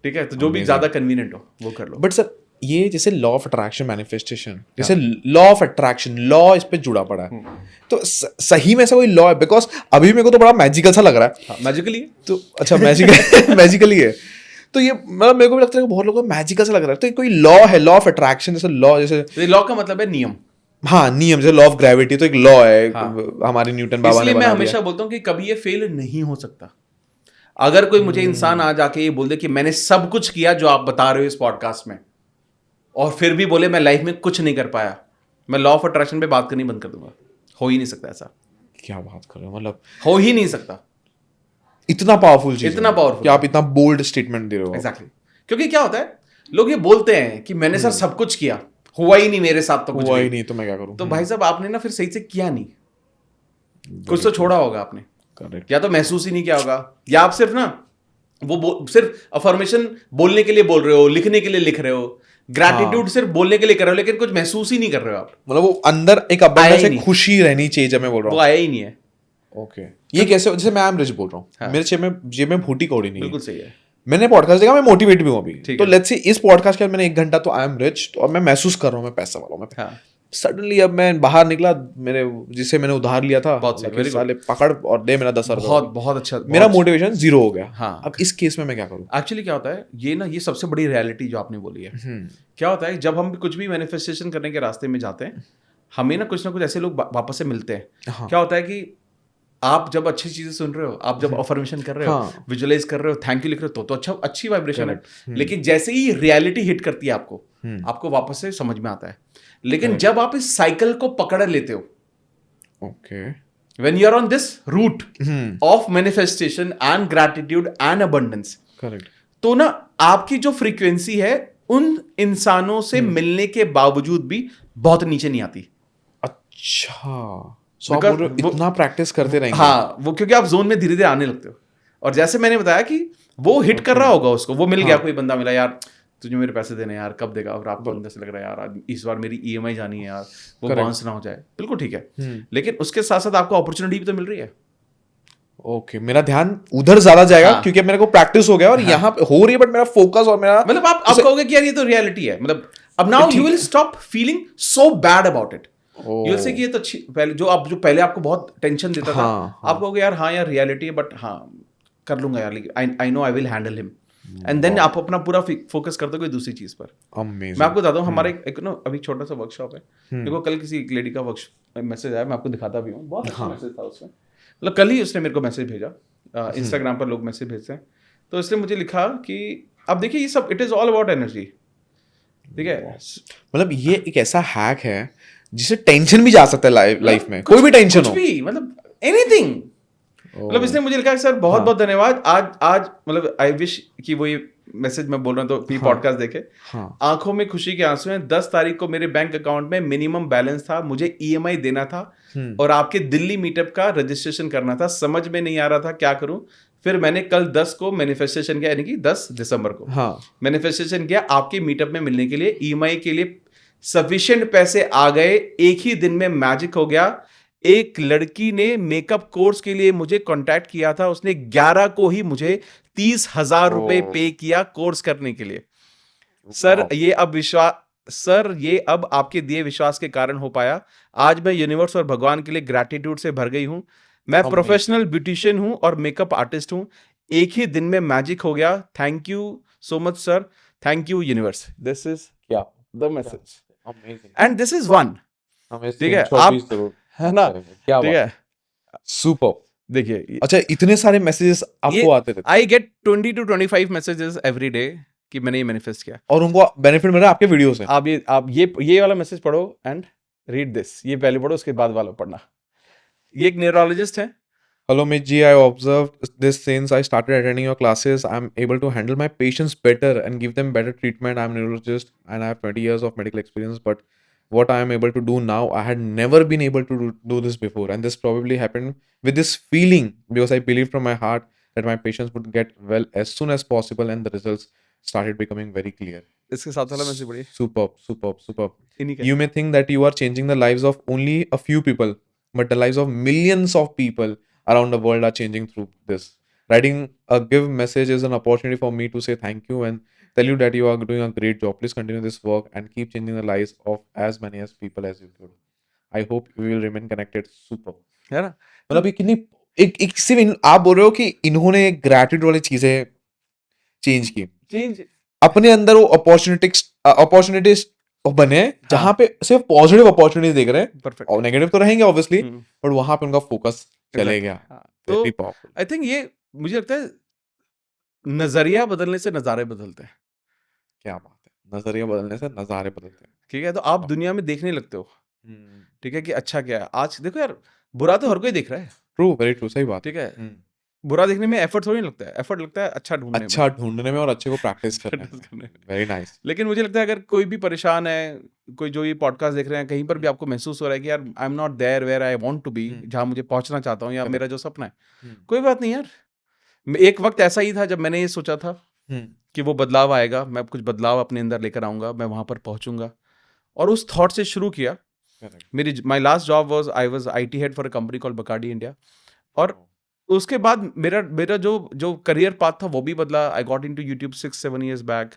ठीक है, तो जो भी ज्यादा कन्वीनियंट हो वो कर लो। बट सर ये जैसे लॉ ऑफ अट्रैक्शन मैनिफेस्टेशन, जैसे लॉ ऑफ अट्रैक्शन, लॉ इस पे जुड़ा पड़ा है, तो सही में ऐसा कोई लॉ है? बिकॉज अभी मेरे को तो बड़ा मैजिकल सा लग रहा है। मैजिकली तो अच्छा, मैजिकली है, तो ये मतलब मेरे को भी लगता है कि बहुत लोगों को मैजिकल सा लग रहा है। तो कोई लॉ है, लॉ ऑफ अट्रैक्शन, जैसे लॉ, जैसे लॉ का मतलब है नियम। हाँ, नियम, जैसे लॉ ऑफ ग्रेविटी तो एक लॉ है, हमारे न्यूटन बाबा ने बना दिया। मैं हमेशा बोलता हूँ कि कभी ये फेल नहीं हो सकता। अगर कोई मुझे इंसान आज आके ये बोल दे कि मैंने सब कुछ किया जो आप बता रहे हो इस पॉडकास्ट में, और फिर भी बोले मैं लाइफ में कुछ नहीं कर पाया, मैं लॉ ऑफ अट्रैक्शन पे बात करनी बंद कर दूंगा। हो ही नहीं सकता ऐसा। क्या बात कर रहे हो, मतलब हो ही नहीं सकता। इतना पावरफुल चीज, इतना पावरफुल कि आप इतना बोल्ड स्टेटमेंट दे रहे हो। एग्जैक्टली, क्योंकि क्या होता है, लोग ये बोलते हैं कि मैंने सर सब कुछ किया, हुआ ही नहीं मेरे साथ, तो कुछ हुआ ही नहीं, तो मैं क्या करूं? तो भाई साहब आपने ना फिर सही से किया नहीं, कुछ तो छोड़ा होगा आपने। करेक्ट, या तो महसूस ही नहीं किया होगा, या आप सिर्फ ना सिर्फ अफर्मेशन बोलने के लिए बोल रहे हो, लिखने के लिए लिख रहे हो, ग्रैटिट्यूड सिर्फ बोलने के लिए कर रहे हो, लेकिन कुछ महसूस ही नहीं कर रहे हो आप। मतलब वो अंदर एक अबंडेंस से खुशी रहनी चाहिए, जब मैं बोल रहा हूँ वो आया ही नहीं है। ओके, ये कैसे? जैसे मैं आई एम रिच बोल रहा हूँ, मेरे जेब में फूटी कौड़ी नहीं है। बिल्कुल सही है। मैंने पॉडकास्ट देखा, मैं मोटिवेट भी हूँ अभी, तो लेट्स सी इस पॉडकास्ट के बाद मैंने 1 घंटा तो आई एम रिच और मैं महसूस कर रहा हूँ मैं पैसा वाला हूँ, मैं सडनली अब मैं बाहर निकला, मेरे जिससे मैंने उधार लिया था, बहुत साले पकड़ और दे मेरा 10,000 रुपए, बहुत अच्छा, मेरा मोटिवेशन 0 हो गया। हाँ, अब इस केस में मैं क्या करूँ? एक्चुअली क्या होता है, ये सबसे बड़ी रियलिटी जो आपने बोली है। क्या होता है, जब हम कुछ भी मैनिफेस्टेशन करने के रास्ते में जाते हैं, हमें ना कुछ ऐसे लोग वापस से मिलते हैं। क्या होता है कि आप जब अच्छी चीजें सुन रहे हो, आप जब अफर्मेशन कर रहे हो, विजुअलाइज कर रहे हो, थैंक यू लिख रहे हो, तो अच्छी वाइब्रेशन है। लेकिन जैसे ही रियलिटी हिट करती है आपको, आपको वापस से समझ में आता है। लेकिन जब आप इस साइकिल को पकड़ लेते हो, okay, when you are on this route of manifestation and gratitude and abundance, correct, तो ना आपकी जो फ्रीक्वेंसी है उन इंसानों से मिलने के बावजूद भी बहुत नीचे नहीं आती। अच्छा, सो आप बोल रहे हो इतना प्रैक्टिस करते रहेंगे। हाँ, वो क्योंकि आप जोन में धीरे धीरे आने लगते हो। और जैसे मैंने बताया कि वो हिट कर रहा होगा उसको, वो मिल गया, कोई बंदा मिला, यार तुझे मेरे पैसे देने यार, कब देगा, और आपको अंदर से लग रहा है यार आज इस बार मेरी ईएमआई जानी है यार, वो बाउंस ना हो जाए, बिल्कुल ठीक है। लेकिन उसके साथ साथ आपको अपॉर्चुनिटी भी तो मिल रही है। ओके, मेरा ध्यान उधर ज्यादा जाएगा क्योंकि अब मेरे को प्रैक्टिस हो गया और यहाँ पे हो रही है, बट मेरा फोकस और मेरा मतलब आप कहोगे कि यार ये तो रियलिटी है, मतलब अब now you will stop feeling so bad about it. You will say कि ये तो अच्छी, पहले जो पहले आपको बहुत टेंशन देता था, आप कहोगे यार हाँ यार रियलिटी है, बट हाँ कर लूंगा यार, लेकिन I know I will handle him, and then आप अपना पूरा फोकस करते हो कोई दूसरी चीज पर। Amazing. मैं आपको बताता हूँ, हमारे एक ना अभी छोटा सा वर्कशॉप है, देखो कल किसी एक लेडी का मैसेज आया, मैं आपको दिखाता भी हूँ, बहुत अच्छा मैसेज था उसमें। मतलब कल ही उसने मेरे को मैसेज भेजा, इंस्टाग्राम पर लोग मैसेज भेजते हैं, तो इसने मुझे लिखा कि अब देखिए ये सब it is all about energy, ठीक है। मतलब ये एक ऐसा हैक है जिससे टेंशन भी जा सकता है लाइफ में, कोई भी टेंशन हो, भी मतलब एनीथिंग। मतलब इसने मुझे लिखा कि सर बहुत बहुत धन्यवाद, आज मतलब आई विश कि वो ये मैसेज मैं बोल रहा हूँ तो भी पॉडकास्ट देखे। आंखों में खुशी के आंसू हैं, 10 तारीख को मेरे बैंक अकाउंट में मिनिमम बैलेंस था, मुझे ईएमआई देना था और आपके दिल्ली मीटअप का रजिस्ट्रेशन करना था, समझ में नहीं आ रहा था क्या करूं, फिर मैंने कल 10 को मैनिफेस्टेशन किया, यानी कि 10 दिसंबर को मैनिफेस्टेशन किया आपके मीटअप में मिलने के लिए, ईएमआई के लिए सफिशिएंट पैसे आ गए, एक ही दिन में मैजिक हो गया। एक लड़की ने मेकअप कोर्स के लिए मुझे कांटेक्ट किया था, उसने 11 को ही मुझे 30,000 रुपए पे किया कोर्स करने के लिए। सर ये अब आपके दिए विश्वास के कारण हो पाया। आज मैं यूनिवर्स और भगवान के लिए ग्रैटिट्यूड से भर गई हूं। मैं प्रोफेशनल ब्यूटिशियन हूं और मेकअप आर्टिस्ट हूं, एक ही दिन में मैजिक हो गया। Thank you so much sir, thank you universe. This is the message and this is one, ठीक है आप, है ना, ठीक है, सुपर। देखिए अच्छा, इतने सारे मैसेजेस आपको आते थे? I get 20 to 25 messages every day कि मैंने ये मैनिफेस्ट किया, और उनको बेनिफिट मिल रहा है आपके वीडियो से। आप ये वाला मैसेज पढ़ो एंड रीड दिस, ये पहले पढ़ो उसके बाद वाला पढ़ना। ये एक न्यूरोलॉजिस्ट है। Hello, Miss G. I observed this since I started attending your classes. I'm able to handle my patients better and give them better treatment. I'm a neurologist and I have 20 years of medical experience. But what I am able to do now, I had never been able to do this before. And this probably happened with this feeling because I believed from my heart that my patients would get well as soon as possible, and the results started becoming very clear. इसके साथ वाला message पढ़िए। Superb, superb, superb. You may think that you are changing the lives of only a few people, but the lives of millions of people around the world are changing through this. Writing a give message is an opportunity for me to say thank you and tell you that you are doing a great job. Please continue this work and keep changing the lives of as many as people as you could. I hope you will remain connected. Super. है ना, मतलब ये कितनी एक सिर्फ आप बोल रहे हो कि इन्होंने ग्रैटिट्यूड वाली चीजें चेंज अपने अंदर वो अपॉर्चुनिटीज बने जहां पे सिर्फ पॉजिटिव अपॉर्चुनिटीज देख रहे हैं। Perfect. और नेगेटिव तो रहेंगे ऑब्वियसली, बट वहां पे उनका फोकस चले गया। तो आई थिंक ये मुझे लगता है नजरिया बदलने से नजारे बदलते हैं। क्या बात है, नजरिया बदलने से नजारे बदलते हैं। ठीक है, तो आप दुनिया में देखने लगते हो, ठीक है, कि अच्छा क्या है। आज देखो यार, बुरा तो हर कोई देख रहा है। ट्रू, वेरी ट्रू, सही बात। ठीक है, बुरा देखने में एफर्ट थोड़ी लगता है, एफर्ट लगता है अच्छा ढूंढने में और अच्छे को प्रैक्टिस करने में। Very nice. लेकिन मुझे लगता है अगर कोई भी परेशान है, कोई जो ये पॉडकास्ट देख रहे हैं, कहीं पर भी आपको महसूस हो रहा है कि यार I am not there where I want to be, जहां मुझे पहुंचना चाहता हूं या मेरा जो सपना है, कोई बात नहीं यार। एक वक्त ऐसा ही था जब मैंने ये सोचा था कि वो बदलाव आएगा, मैं कुछ बदलाव अपने अंदर लेकर आऊंगा, मैं वहां पर पहुंचूंगा, और उस थॉट से शुरू किया। My last job I was IT head for a company called Bacardi India, और उसके बाद मेरा जो करियर पाथ था वो भी बदला। आई got into YouTube 6-7 years back.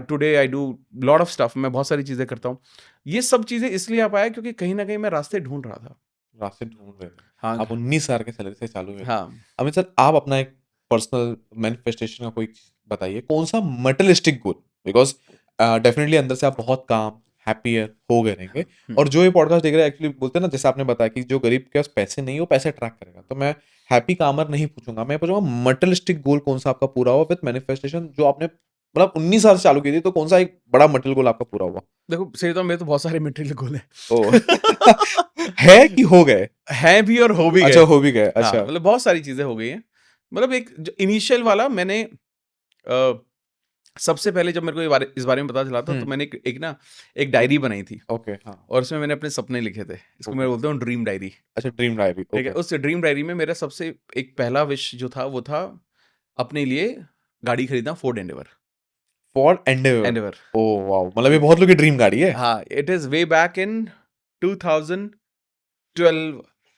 Today I do lot of stuff, मैं बहुत सारी चीजें करता हूँ। ये सब चीजें इसलिए आ पाया क्योंकि कहीं ना कहीं मैं रास्ते ढूंढ रहा था। रास्ते ढूंढ रहे थे। हाँ, आप 19 साल के सैलरी से चालू हुए। हाँ, अमित सर, आप अपना एक पर्सनल मैनिफेस्टेशन का कोई बताइए, कौन सा मटेरियलिस्टिक गोल, बिकॉज डेफिनेटली अंदर से आप बहुत काम हैप्पियर हो गए रहेंगे, और जो ये पॉडकास्ट देख रहे हैं एक्चुअली बोलते हैं ना, जैसे आपने बताया कि जो गरीब के पास पैसे नहीं, वो पैसे अट्रैक्ट करेगा। तो मैं हैप्पी कामर नहीं पूछूंगा, मैं पूछूंगा मटेरियलिस्टिक गोल कौन सा आपका पूरा हुआ विद मैनिफेस्टेशन, जो आपने मतलब 19 साल से चालू की थी, तो कौन सा एक बड़ा मटेरियल गोल आपका पूरा हुआ? देखो सही तो मेरे तो बहुत सारे मटेरियल गोल हैं। ओह! है कि हो गए? हैं भी और हो भी अच्छा, गए। हो भी गए, हाँ, अच्छा। मतलब बहुत सारी चीज़ें हो गई हैं। मतलब एक जो इनिशियल वाला मैंने सबसे पहले जब मेरे को इस बारे में पता चला था, तो मैंने एक डायरी बनाई थी ओके, हाँ, और उसमें मैंने अपने सपने लिखे थे। इसको मैं ओके। बोलता हूँ ड्रीम डायरी। अच्छा, ड्रीम डायरी, ठीक है? ओके। उस ड्रीम डायरी में मेरा सबसे एक पहला विश जो था, वो था अपने लिए गाड़ी खरीदना, Ford Endeavour. For Endeavour. Endeavour. Oh wow! मतलब ये बहुत लोगों की ड्रीम गाड़ी है। हाँ, it is way back in 2012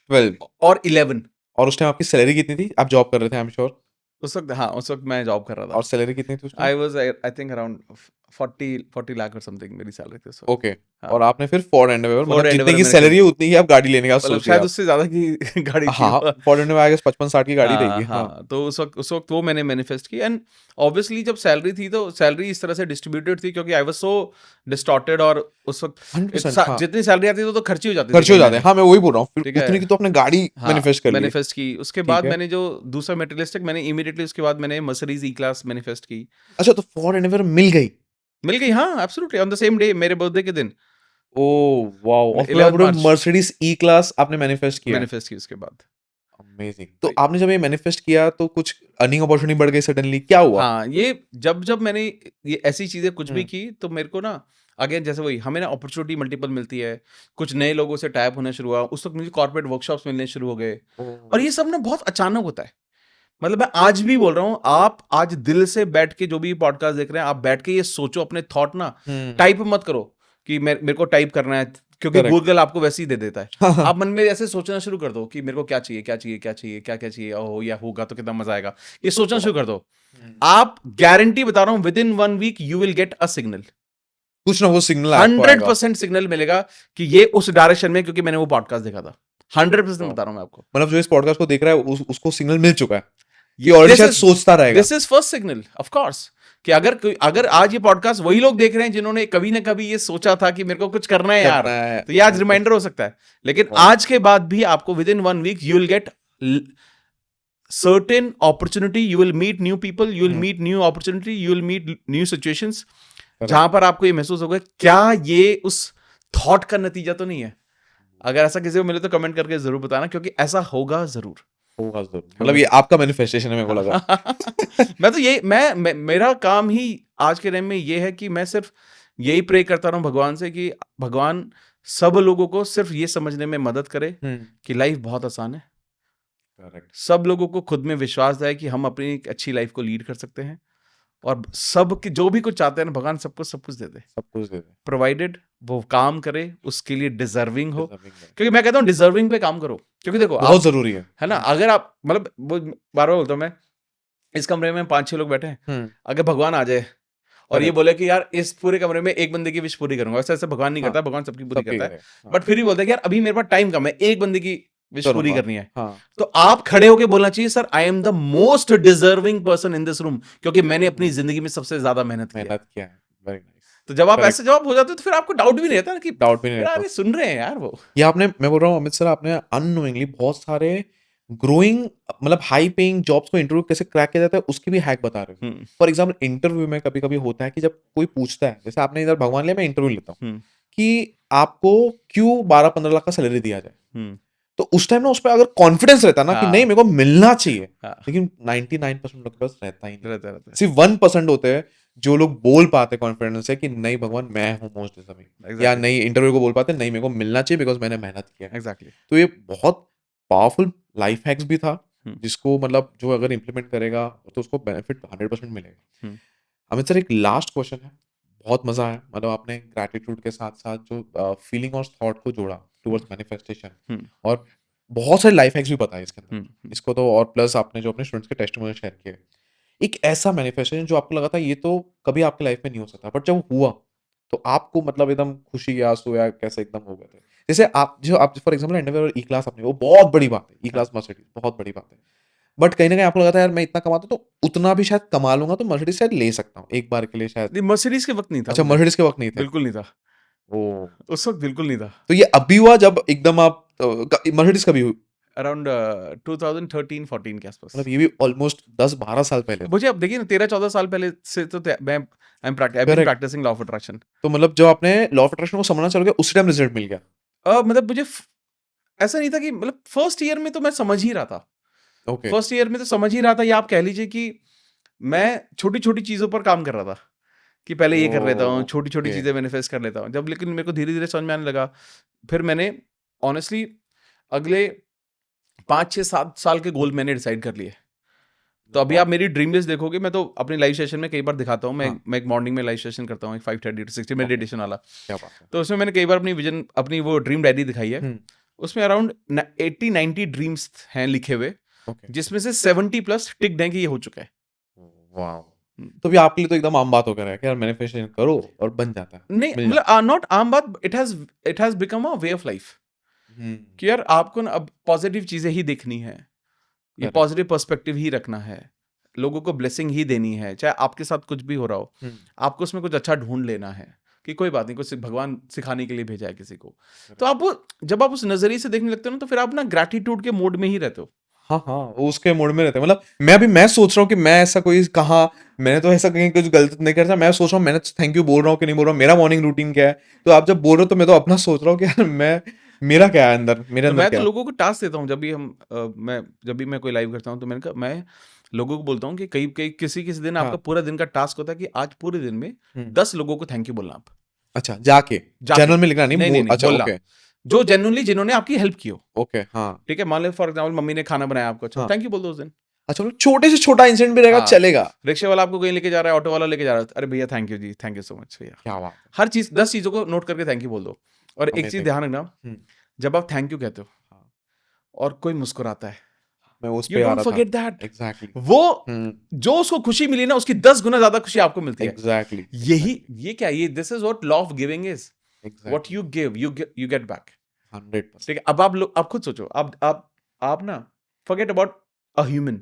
12। और 11। और उस टाइम आपकी सैलरी कितनी थी? आप जॉब कर रहे थे, आई एम श्योर। उस वक़्त, हाँ, उस वक़्त मैं जॉब कर रहा और था। सैलरी कितनी थी उस time? I was I think around 40 lakh और समथिंग मेरी सैलरी थी उस वक़्त। ओके। हाँ, और आपने फिर फॉर एंडेवर, फोर्ड मतलब जितने एंडेवर की मैंने सैलरी खरीदी। है उतनी ही आप गाड़ी लेने का मतलब सोच शायद लिया आप। उससे ज़्यादा की गाड़ी थी हाँ, वो। फॉर एंडेवर आई गेस 55-60 की गाड़ी हाँ, रहेगी, हाँ। हाँ, तो उस वक़्त वो मैंने मैनिफेस्ट की। एंड ऑब्वियसली जब सैलरी थी, तो सैलरी इस तरह से डिस्ट्रीब्यूटेड थी, क्योंकि आई वाज़ सो डिस्टॉर्टेड। और उस वक़्त 100%, हाँ। जितनी सैलरी आती थी तो खर्च ही हो जाती थी खर्चे हो कहीं न जाते हैं। कहीं। हाँ, मैं वही बोल रहा हूँ। फिर ठीक है? उतनी की तो आपने गाड़ी हाँ, मैनिफेस्ट कर ली है। मैनिफेस्ट की। उसके ठीक बाद है। मैंने जो दूसरा मटेरियलिस्टिक, मैंने इमीडिएटली उसके बाद मैंने मर्सिडीज़ ई-क्लास मैनिफेस्ट की। अच्छा, तो फॉर एंडेवर मिल गई? मिल गई, हाँ, absolutely on the same day, मेरे बर्थडे के दिन, ओह वाओ! और फिर आप 11 बोल रहे हो मार्च मर्सिडीज़ ई-क्लास आपने मैनिफेस्ट किया है। मैनिफेस्ट की उसके बाद। अमेजिंग। तो तो आपने जब ये मैनिफेस्ट किया तो कुछ अर्निंग अपॉर्चुनिटी बढ़ गई सडनली, क्या हुआ? हाँ, ये जब मैंने ये ऐसी चीज़ें कुछ भी हुँ। की, तो मेरे को ना अगेन जैसे वही हमें ना अपॉर्चुनिटी मल्टीपल मिलती है। कुछ नए लोगों से टाई अप होना शुरू हुआ। उस वक़्त मुझे कॉर्पोरेट वर्कशॉप्स मिलने शुरू हो गए। और ओह! ये सब ना बहुत अचानक होता है। मतलब मैं आज भी बोल रहा हूँ, आप आज दिल से बैठ के जो भी पॉडकास्ट देख रहे हैं, आप बैठ के ये सोचो, अपने थॉट ना हुँ, टाइप मत करो कि मेरे को टाइप करना है, क्योंकि करेक्ट। गूगल आपको वैसे ही दे देता है। हाँ, हाँ। आप मन में ऐसे सोचना शुरू कर दो कि मेरे को क्या चाहिए, क्या चाहिए, क्या चाहिए, क्या-क्या चाहिए, ओह! या होगा तो कितना मज़ा आएगा। ये सोचना शुरू कर दो। हुँ। आप गारंटी बता रहा हूँ, within 1 week you will get a signal. कुछ ना कुछ सिग्नल आपको आएगा। 100% सिग्नल मिलेगा कि ये उस डायरेक्शन में, क्योंकि मैंने वो पॉडकास्ट देखा था। 100% वाह! बता रहा हूँ मैं आपको। मतलब जो इस पॉडकास्ट को देख रहा है उसको सिग्नल मिल चुका है। ये ऑलरेडी दिस शायद इज सोचता रहेगा। This is first signal of course, कि अगर आज ये पॉडकास्ट वही लोग देख रहे हैं जिन्होंने कभी ना कभी ये सोचा था कि मेरे को कुछ करना है यार, करना है। तो ये आज रिमाइंडर हो सकता है। लेकिन वाह! आज के बाद भी आपको within 1 week you will get certain opportunity, you will meet new people, you will hmm, meet new opportunity, you will meet new situations, correct. जहां पर आपको ये महसूस होगा, क्या ये उस थॉट का नतीजा तो नहीं है। अगर ऐसा किसी को मिले तो कमेंट करके जरूर बताना, क्योंकि ऐसा होगा जरूर। होगा ज़रूर। मतलब होगा ये जरूर। आपका मैनिफेस्टेशन है, मेरे को लगा। मैं तो ये मेरा काम ही आज के टाइम में ये है कि मैं सिर्फ यही प्रे करता रहूं भगवान से कि भगवान सब लोगों को सिर्फ ये समझने में मदद करे हुँ, कि लाइफ बहुत आसान है। करेक्ट। सब लोगों को खुद में विश्वास है कि हम अपनी एक अच्छी लाइफ को लीड कर सकते हैं, और सब के जो भी कुछ चाहते हैं ना, भगवान सबको सब कुछ दे दे, सब कुछ दे दे। प्रोवाइडेड वो काम करे, उसके लिए डिजर्विंग हो। डिजर्विंग है। क्योंकि मैं कहता हूँ डिजर्विंग पे काम करो, क्योंकि देखो बहुत आप, ज़रूरी है। है ना, अगर आप मतलब वो बार बार बोलता हूँ मैं, इस कमरे में 5-6 लोग बैठे हैं, हुँ, अगर भगवान आ जाए और ये करेक्ट। बोले कि यार इस पूरे कमरे में एक बंदे की विश पूरी करूंगा, वैसे ऐसे भगवान नहीं हाँ, करता, भगवान सबकी पूरी सबकी करता है। करें। हाँ, बट फिर भी बोलते हैं कि यार अभी मेरे पास टाइम कम है, एक बंदे की विश पूरी करूँगा। करनी है, हाँ, तो आप खड़े होके बोलना चाहिए, sir I am the most deserving person in this room, क्योंकि मैंने अपनी जिंदगी में सबसे ज्यादा मेहनत की है। मेहनत किया है। Very nice. तो जब आप करेक्ट। ऐसे जवाब हो जाते हो, तो फिर आपको डाउट भी नहीं रहता ना कि डाउट भी नहीं रहता। यार ये सुन रहे हैं यार वो। ये आपने, मैं बोल रहा हूँ अमित सर, आपने अननोइंगली बहुत सारे ग्रोइंग, मतलब हाई पेइंग जॉब्स को इंटरव्यू कैसे क्रैक किया जाता है उसकी भी हैक बता रहे हो। हम्म, फॉर एग्जाम्पल इंटरव्यू में कभी कभी होता है कि जब कोई पूछता है, जैसे आपने इधर भगवान लिया, मैं इंटरव्यू लेता हूँ हम्म, कि आपको क्यों 12-15 लाख का सैलरी दिया जाए, हम्म, तो उस टाइम ना उस पर अगर कॉन्फिडेंस रहता ना कि नहीं हाँ, मेरे को मिलना चाहिए, हाँ, लेकिन 99% लोग के पास रहता ही नहीं। रहता रहता सिर्फ 1% होते हैं जो लोग बोल पाते कॉन्फिडेंस से कि नहीं भगवान मैं हूँ मोस्ट डिजर्विंग, या एग्जैक्टली, नहीं इंटरव्यू को बोल पाते नहीं मेरे को मिलना चाहिए बिकॉज मैंने मेहनत किया है। एग्जैक्टली। तो ये बहुत पावरफुल लाइफ हैक्स भी था, हम्म, जिसको मतलब जो अगर इम्प्लीमेंट करेगा तो उसको बेनिफिट 100% मिलेगा। हम्म, अमित सर, एक लास्ट क्वेश्चन है, बहुत मजा आया, मतलब आपने ग्रैटिट्यूड के साथ साथ जो फीलिंग और थॉट को जोड़ा टुवर्ड्स मैनिफेस्टेशन, हम्म, और बहुत सारे लाइफ हैक्स भी बताए इसके अंदर, हम्म, इसको तो, और प्लस आपने जो अपने स्टूडेंट्स के टेस्टिमोनियल शेयर किए, एक ऐसा मैनिफेस्टेशन जो आपको लगा था ये तो कभी आपकी लाइफ में नहीं हो सकता, बट जब वो हुआ तो आपको मतलब एकदम खुशी या आंसू या कैसे एकदम हो गए थे, जैसे आप फॉर एग्जांपल एंडेवर और ई क्लास आपने, वो बहुत बड़ी बात है, ई हाँ, क्लास मर्सिडीज बहुत बड़ी बात है, बट कहीं ना कहीं आपको लगा था यार मैं इतना कमाता हूं, तो उतना भी शायद कमा लूंगा तो मर्सिडीज शायद ले सकता हूँ एक बार के लिए शायद। नहीं, मर्सिडीज के वक्त नहीं था अच्छा, मुझे, मर्सिडीज के वक्त नहीं थे। बिल्कुल नहीं था, ओ, उस वक्त बिल्कुल नहीं था। तो ये अभी हुआ जब एकदम आप मर्सिडीज कभी हुई? अराउंड 2013-14 के आसपास। मतलब ये भी ऑलमोस्ट 10-12 साल पहले। मुझे अब देखिए ना 13-14 साल पहले से तो मैं I am practising law of attraction. तो मतलब जब आपने लॉ ऑफ अट्रैक्शन को समझना चालू किया उस टाइम रिजल्ट मिल गया? मतलब मुझे ऐसा नहीं था कि मतलब फर्स्ट ईयर में तो मैं समझ ही रहा था। ओके। फर्स्ट ईयर में तो समझ ही रहा था, या आप कह लीजिए कि मैं छोटी छोटी चीजों पर काम कर रहा था कि पहले ये कर लेता हूँ, छोटी छोटी चीजें मैनिफेस्ट कर लेता हूँ। जब लेकिन मेरे को धीरे धीरे समझ में आने लगा, फिर मैंने ऑनेस्टली अगले 5-6-7 साल के गोल मैंने डिसाइड कर लिए। तो अभी आप मेरी ड्रीम लिस्ट देखोगे, मैं तो अपनी लाइव सेशन में कई बार दिखाता हूँ। मैं एक मॉर्निंग में लाइव सेशन करता हूँ, एक 5:30 to 60 मेडिटेशन वाला। क्या बात है। तो उसमें मैंने कई बार अपनी विजन, अपनी वो ड्रीम डायरी दिखाई है। उसमें अराउंड 80-90 ड्रीम्स हैं लिखे हुए, जिसमें से 70+ टिक्ड हैं कि ये हो चुका है। वाओ। तो भी आपके लिए तो एकदम आम बात हो गया है कि यार मैनिफेस्टेशन करो और बन जाता है। नहीं मतलब नॉट आम बात, it has become a way of life कि यार आपको ना अब पॉजिटिव चीजें ही देखनी है, ये पॉजिटिव पर्सपेक्टिव ही रखना है, लोगों को ब्लेसिंग ही देनी है, चाहे आपके साथ कुछ भी हो रहा हो। आपको उसमें कुछ अच्छा ढूंढ लेना है कि कोई बात नहीं, कुछ भगवान सिखाने के लिए भेजा है किसी को। तो आप वो जब आप उस नजरिए से देखने लगते हो ना, तो फिर आप ना ग्रैटिट्यूड के मोड में ही रहते हो। हाँ हाँ, उसके मोड में रहते हैं। मतलब मैं सोच रहा हूँ कि मैं ऐसा कोई कहा, मैंने तो ऐसा कहीं कुछ गलत नहीं करता। मैं सोच रहा हूँ मैंने थैंक यू बोल रहा हूँ कि नहीं बोल रहा हूँ, मेरा मॉर्निंग रूटीन क्या है। तो आप जब बोल रहे हो तो मैं तो अपना सोच रहा हूँ कि यार मेरा क्या है अंदर, मेरे तो अंदर मैं क्या तो है। लोगों को टास्क देता हूँ जब भी मैं कोई लाइव करता हूँ, तो मैं लोगों को बोलता हूँ कि कई किसी दिन आपका पूरा दिन का टास्क होता है कि आज पूरे दिन में 10 लोगों को थैंक यू बोलना। आप अच्छा, जाके जर्नल में लिखना नहीं। अच्छा बोलना, ओके। जो जेन्युइनली जिन्होंने आपकी हेल्प की हो। ओके हाँ ठीक है, मान लो फॉर एग्जाम्पल मम्मी ने खाना बनाया आपको, अच्छा थैंक यू बोल दो उस दिन। अच्छा, मतलब छोटे से छोटा इंसिडेंट भी रहेगा, चलेगा। रिक्शे वाला आपको कहीं लेके जा रहा है, ऑटो वाला लेके जा रहा है, अरे भैया थैंक यू जी, थैंक यू सो मच भैया। क्या बात। हर चीज 10 चीजों को नोट करके थैंक यू बोल दो। और एक चीज ध्यान रखना, जब आप थैंक यू कहते हो और कोई मुस्कुराता है, मैं उस You पे आ don't रहा था। forget that. एग्जैक्टली। वो जो उसको खुशी मिली ना, उसकी 10 गुना ज्यादा खुशी आपको मिलती है। एग्जैक्टली। ये क्या, ये this is what law of giving is. What you give you get back. 100%। ठीक है, अब आप खुद सोचो, आप ना फॉरगेट अबाउट अ ह्यूमन।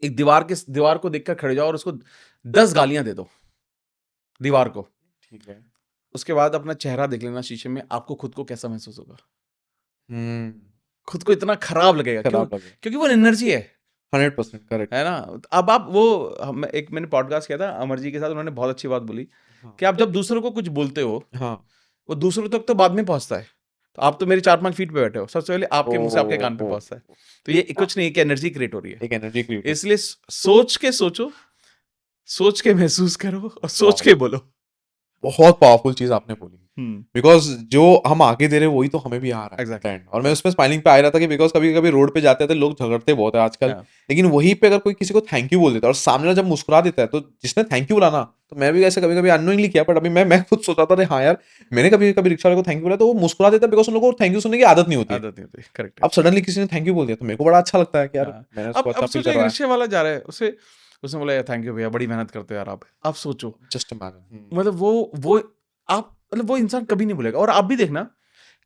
एक दीवार को देखकर खड़े जाओ और उसको 10 गालियां दे दो दीवार को। ठीक है। उसके बाद अपना चेहरा देख लेना शीशे में, आपको खुद को कैसा महसूस होगा? खुद को इतना खराब लगेगा, क्योंकि वो एनर्जी है। 100% करेक्ट है ना। अब आप वो मैंने पॉडकास्ट किया था अमर जी के साथ, उन्होंने बहुत अच्छी बात बोली कि आप जब दूसरों को कुछ बोलते हो, वो दूसरों तक तो बाद में पहुंचता है। तो आप तो मेरे 4-5 फीट पे बैठे हो, सबसे पहले आपके मुंह से आपके कान पे पहुंचता है। तो ये कुछ नहीं, एक एनर्जी क्रिएट हो रही है, एक एनर्जी क्रिएट। इसलिए सोच के सोचो, सोच के महसूस करो और सोच के बोलो। बहुत पावरफुल चीज आपने बोली, बिकॉज जो हम आगे दे रहे हैं वही तो हमें भी आ रहा है। Exactly. और मैं उसमें स्माइलिंग पे आ रहा था कि बिकॉज कभी कभी रोड पे जाते थे लोग झगड़ते बहुत है आजकल, लेकिन वहीं पे अगर कोई किसी को थैंक यू बोल देता है और सामने जब मुस्कुरा देता है, तो जिसने थैंक यू बोला ना, तो मैं भी ऐसे कभी कभी अननोइंगली किया, बट अभी मैं खुद सोचा था हाँ यार मैंने कभी कभी रिक्शा वाले को थैंक यू बोला तो वो मुस्कुरा देता है, बिकॉज उन लोगों को थैंक यू सुनने की आदत नहीं होती। करेक्ट। अब सडनली किसी ने थैंक यू बोल दिया तो मेरे को बड़ा अच्छा लगता है कि यार मैंने उसको अच्छा फील करवाया। रिक्शे वाला जा रहा है, उसने बोला थैंक यू भैया, बड़ी मेहनत करते हो यार आप सोचो, जस्ट इमेजिन, मतलब वो आप मतलब वो इंसान कभी नहीं भूलेगा। और आप भी देखना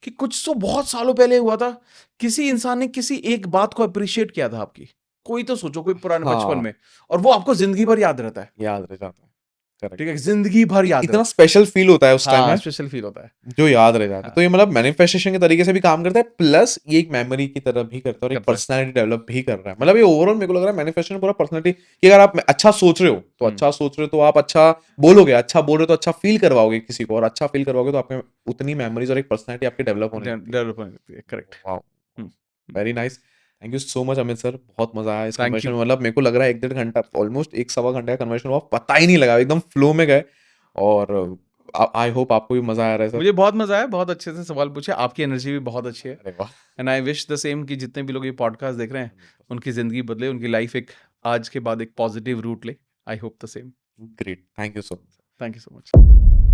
कि कुछ तो बहुत सालों पहले हुआ था, किसी इंसान ने किसी एक बात को अप्रिशिएट किया था आपकी, कोई तो सोचो, कोई पुराने बचपन में, और वो आपको जिंदगी भर याद रहता है। याद रह जाता है। ठीक है, जिंदगी भर याद इतना स्पेशल फील होता है उस टाइम में, स्पेशल फील होता है जो याद रह जाता है। तो ये मतलब मैनिफेस्टेशन के तरीके से भी काम करता है, प्लस ये एक मेमोरी की तरह भी करता है और एक पर्सनालिटी डेवलप भी कर रहा है। मतलब ये ओवरऑल मेरे को लग रहा है मैनिफेस्टेशन पूरा पर्सनालिटी कि अगर आप अच्छा सोच रहे हो तो अच्छा सोच रहे हो तो आप अच्छा बोलोगे, अच्छा बोल रहे हो तो अच्छा फील करवाओगे किसी को, और अच्छा फील करवाओगे तो आपके उतनी मेमोरीज और एक पर्सनालिटी आपकी डेवलप होने लगती है। Correct. Wow, very nice. Thank you so much Amit sir, बहुत मजा आया इस कन्वर्सेशन में। मतलब मेरे को लग रहा है 1-1.5 घंटा, ऑलमोस्ट 1-1.25 घंटे का कन्वर्सेशन हुआ, पता ही नहीं लगा, एकदम फ्लो में गए। और आई होप आपको भी मजा आ रहा है सर। मुझे बहुत मजा आया, बहुत अच्छे से सवाल पूछे, आपकी एनर्जी भी बहुत अच्छी है। अरे वाह। And I wish the same कि जितने भी लोग ये पॉडकास्ट देख रहे हैं उनकी जिंदगी बदले, उनकी लाइफ एक आज के बाद एक पॉजिटिव रूट ले। I hope the same. Great, thank you so much. Thank you so much.